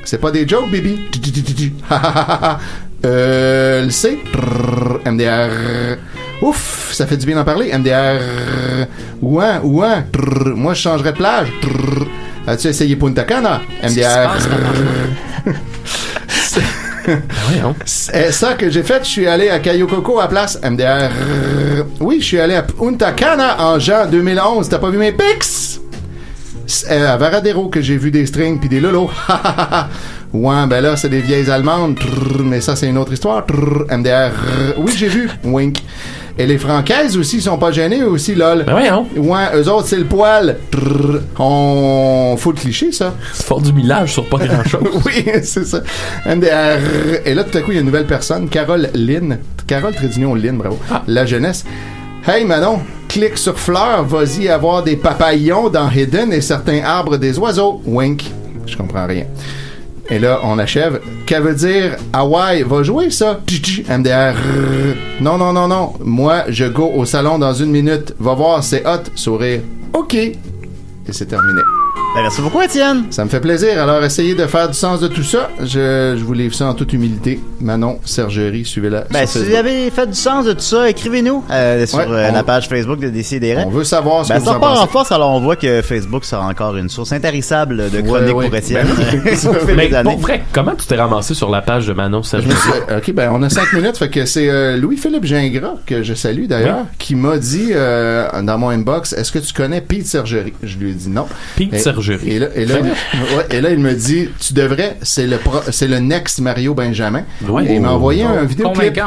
C'est pas des jokes, baby. Le C. MDR. Ouf, ça fait du bien d'en parler. MDR. Ouin. Moi, je changerais de plage. As-tu essayé Punta Cana? MDR. C'est ça que j'ai fait. Je suis allé à Cayo Coco à place. MDR. Oui, je suis allé à Punta Cana en juin 2011. T'as pas vu mes pics? C'est à Varadero que j'ai vu des strings pis des lolos. Ouais, ben là, c'est des vieilles allemandes. Mais ça, c'est une autre histoire. MDR. Oui, j'ai vu. Wink. Et les Francaises aussi sont pas gênées aussi, lol. Ben voyons. Ouais, eux autres, c'est le poil. On... Faut le cliché, ça. C'est fort du millage sur pas grand-chose. Oui, c'est ça. MDR. Et là, tout à coup, il y a une nouvelle personne, Carole Lynn. Carole Trédignon Lynn, bravo. La jeunesse. Hey, Manon, clique sur fleurs, vas-y avoir des papayons dans Hidden et certains arbres des oiseaux. Wink. Je comprends rien. Et là, on achève. Qu'elle veut dire Hawaï va jouer ça? MDR. Non. Moi, je go au salon dans 1 minute. Va voir, c'est hot. Sourire. OK. Et c'est terminé. Ben, merci beaucoup, Étienne. Ça me fait plaisir. Alors, essayez de faire du sens de tout ça. Je vous livre ça en toute humilité. Manon Sergerie, suivez-la. Ben, si vous avez fait du sens de tout ça, écrivez-nous sur la page Facebook de Décideret. On veut savoir ce que vous en pensez. Ça part en force, alors on voit que Facebook sera encore une source intarissable de chroniques pour Étienne. Mais pour vrai, comment tu t'es ramassé sur la page de Manon Sergerie? OK, ben, on a 5 minutes. Fait que c'est Louis-Philippe Gingras, que je salue d'ailleurs, qui m'a dit dans mon inbox, est-ce que tu connais Pete Sergerie? Je lui ai dit non. Pete Sergerie. Et là, il me dit, tu devrais, c'est le next Mario Benjamin. Oui. Et il m'a envoyé un vidéoclip.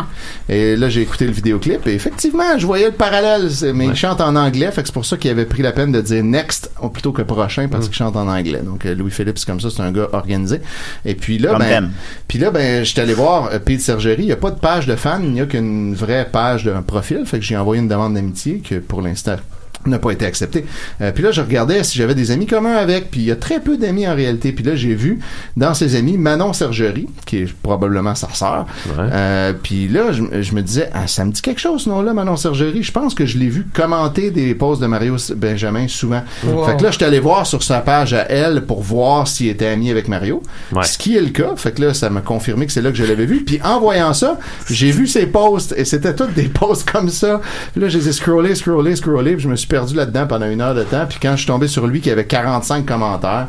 Et là, j'ai écouté le vidéoclip et effectivement, je voyais le parallèle. Mais il chante en anglais, fait que c'est pour ça qu'il avait pris la peine de dire next plutôt que prochain parce qu'il chante en anglais. Donc, Louis-Philippe, c'est comme ça, c'est un gars organisé. Et puis là, j'étais allé voir Pete Sergerie. Il n'y a pas de page de fan, il n'y a qu'une vraie page d'un profil. Fait que j'ai envoyé une demande d'amitié que pour l'instant n'a pas été accepté. Puis là, je regardais si j'avais des amis communs avec, puis il y a très peu d'amis en réalité. Puis là, j'ai vu dans ses amis Manon Sergerie, qui est probablement sa sœur. Puis là, je me disais, ça me dit quelque chose, ce nom-là, Manon Sergerie. Je pense que je l'ai vu commenter des posts de Mario Benjamin souvent. Wow. Fait que là, je suis allé voir sur sa page à elle pour voir s'il était ami avec Mario. Ce qui est le cas. Fait que là, ça m'a confirmé que c'est là que je l'avais vu. Puis en voyant ça, j'ai vu ses posts et c'était tous des posts comme ça. Puis là, je les ai scrollés, puis je me suis perdu là-dedans pendant 1 heure de temps, puis quand je suis tombé sur lui qui avait 45 commentaires,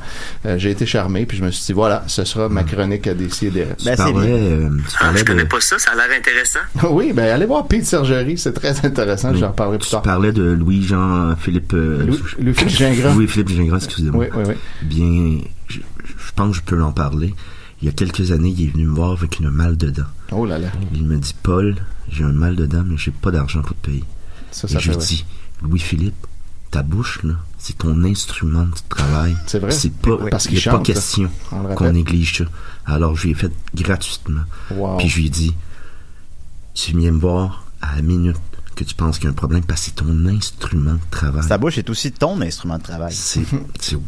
j'ai été charmé, puis je me suis dit voilà, ce sera ma chronique à Décider. Ben, je connais pas ça a l'air intéressant. Oui, ben allez voir Pete Sergerie, c'est très intéressant, j'en reparlerai plus tard. Tu parlais de Louis-Jean-Philippe Louis-Philippe Gingras. Louis-Philippe Gingras, excusez-moi. Oui. Bien, je pense que je peux en parler. Il y a quelques années, il est venu me voir avec une mal de dents. Oh là là. Il me dit, Paul, j'ai un mal de dents, mais j'ai pas d'argent pour te payer. Et je lui dis, Louis-Philippe, ta bouche, là, c'est ton instrument de travail. C'est vrai. C'est pas, parce qu'il n'y a pas question qu'on néglige ça. Alors, je lui ai fait gratuitement. Wow. Puis je lui ai dit, tu viens me voir à la minute que tu penses qu'il y a un problème parce que c'est ton instrument de travail. Ta bouche est aussi ton instrument de travail. C'est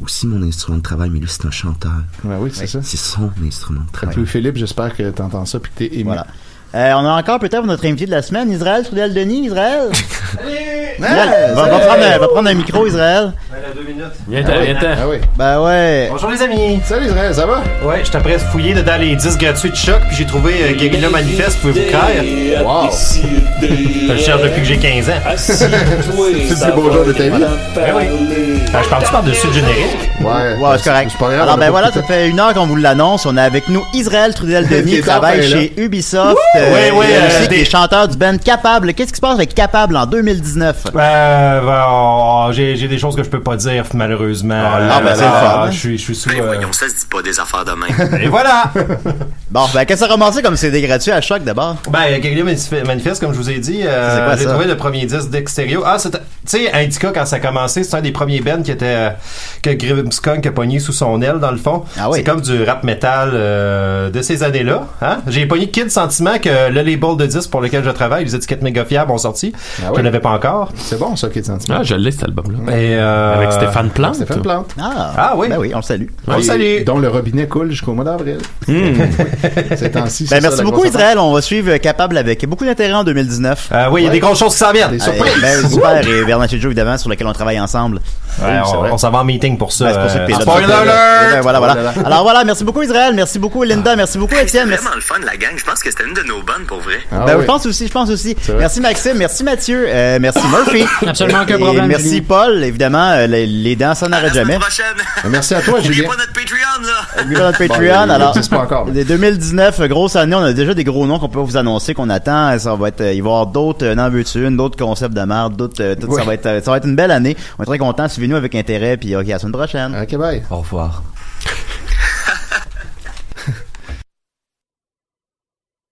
aussi mon instrument de travail, mais lui, c'est un chanteur. Oui, c'est ça. C'est son instrument de travail. Louis-Philippe, j'espère que tu entends ça puis que t'es ému. Voilà. On a encore peut-être notre invité de la semaine, Israël Trudel-Denis. Israël? Va prendre un micro, Israël. 2 minutes. Viens-t'en. Ah oui. Ben ouais. Bonjour les amis. Salut Israël, ça va? Ouais, je t'apprête à fouiller dans les 10 gratuits de Choc, puis j'ai trouvé Guerrilla Manifeste, pouvez-vous craire? Wow. Je le cherche depuis que j'ai 15 ans. C'est le beau jour de ta vie. Ben oui. Je parle-tu par-dessus le générique? Ouais, c'est correct. Alors ben voilà, ça fait 1 heure qu'on vous l'annonce. On est avec nous Israël Trudel-Denis qui travaille chez Ubisoft. Aussi qui est chanteur du band Capable. Qu'est-ce qui se passe avec Capable en 2019? J'ai des choses que je peux pas dire, malheureusement. C'est le fun. Je suis sous... Voyons, ça se dit pas des affaires de même. Et voilà! Bon, ben, qu'est-ce que ça a ramassé comme CD gratuit à Choc d'abord? Ben, Guerrilla Manifeste, comme je vous ai dit, j'ai trouvé le premier disque d'Extérieur. Tu sais, Indica, quand ça a commencé, c'est un des premiers bands que Grimmskunk a pogné sous son aile, dans le fond. Ah oui. C'est comme du rap metal de ces années-là. Hein? J'ai pogné Kid Sentiment que le label de disques pour lequel je travaille, les étiquettes méga fiables ont sorti. Je l'avais pas encore. C'est bon, ça, qui est sentiment. Ah, je l'ai, cet album-là. Et avec Stéphane Plante. Stéphane Plante. Ah oui. Ben oui, on le salue. On le salue. Dont le robinet coule jusqu'au mois d'avril. C'est temps-ci. Ben, merci beaucoup, Israël. On va suivre Capable avec beaucoup d'intérêt en 2019. Oui, il y a des grosses choses qui s'en viennent. Super. Et Bernard Joe, évidemment, sur lequel on travaille ensemble. On s'en va en meeting pour ça. C'est pour ça que spoiler alert! Voilà. Alors voilà, merci beaucoup, Israël. Merci beaucoup, Linda. Merci beaucoup, Étienne. C'était vraiment le fun, la gang. Je pense que c'était une de nos bonnes, pour vrai. Je pense aussi. Merci, Maxime. Merci, Mathieu. Merci, Murphy. Absolument aucun problème. Merci, Paul. Évidemment, les dents, ça n'arrête jamais. Merci à toi, Julien. N'oubliez pas notre Patreon, là. N'oubliez pas notre Patreon. Alors, 2019, grosse année. On a déjà des gros noms qu'on peut vous annoncer qu'on attend. Ça va être, il va y avoir d'autres, n'en veux-tu une, d'autres concepts de merde, d'autres, ça va être une belle année. On est très contents. Suivez-nous avec intérêt. Puis, OK, à la semaine prochaine. OK, bye. Au revoir.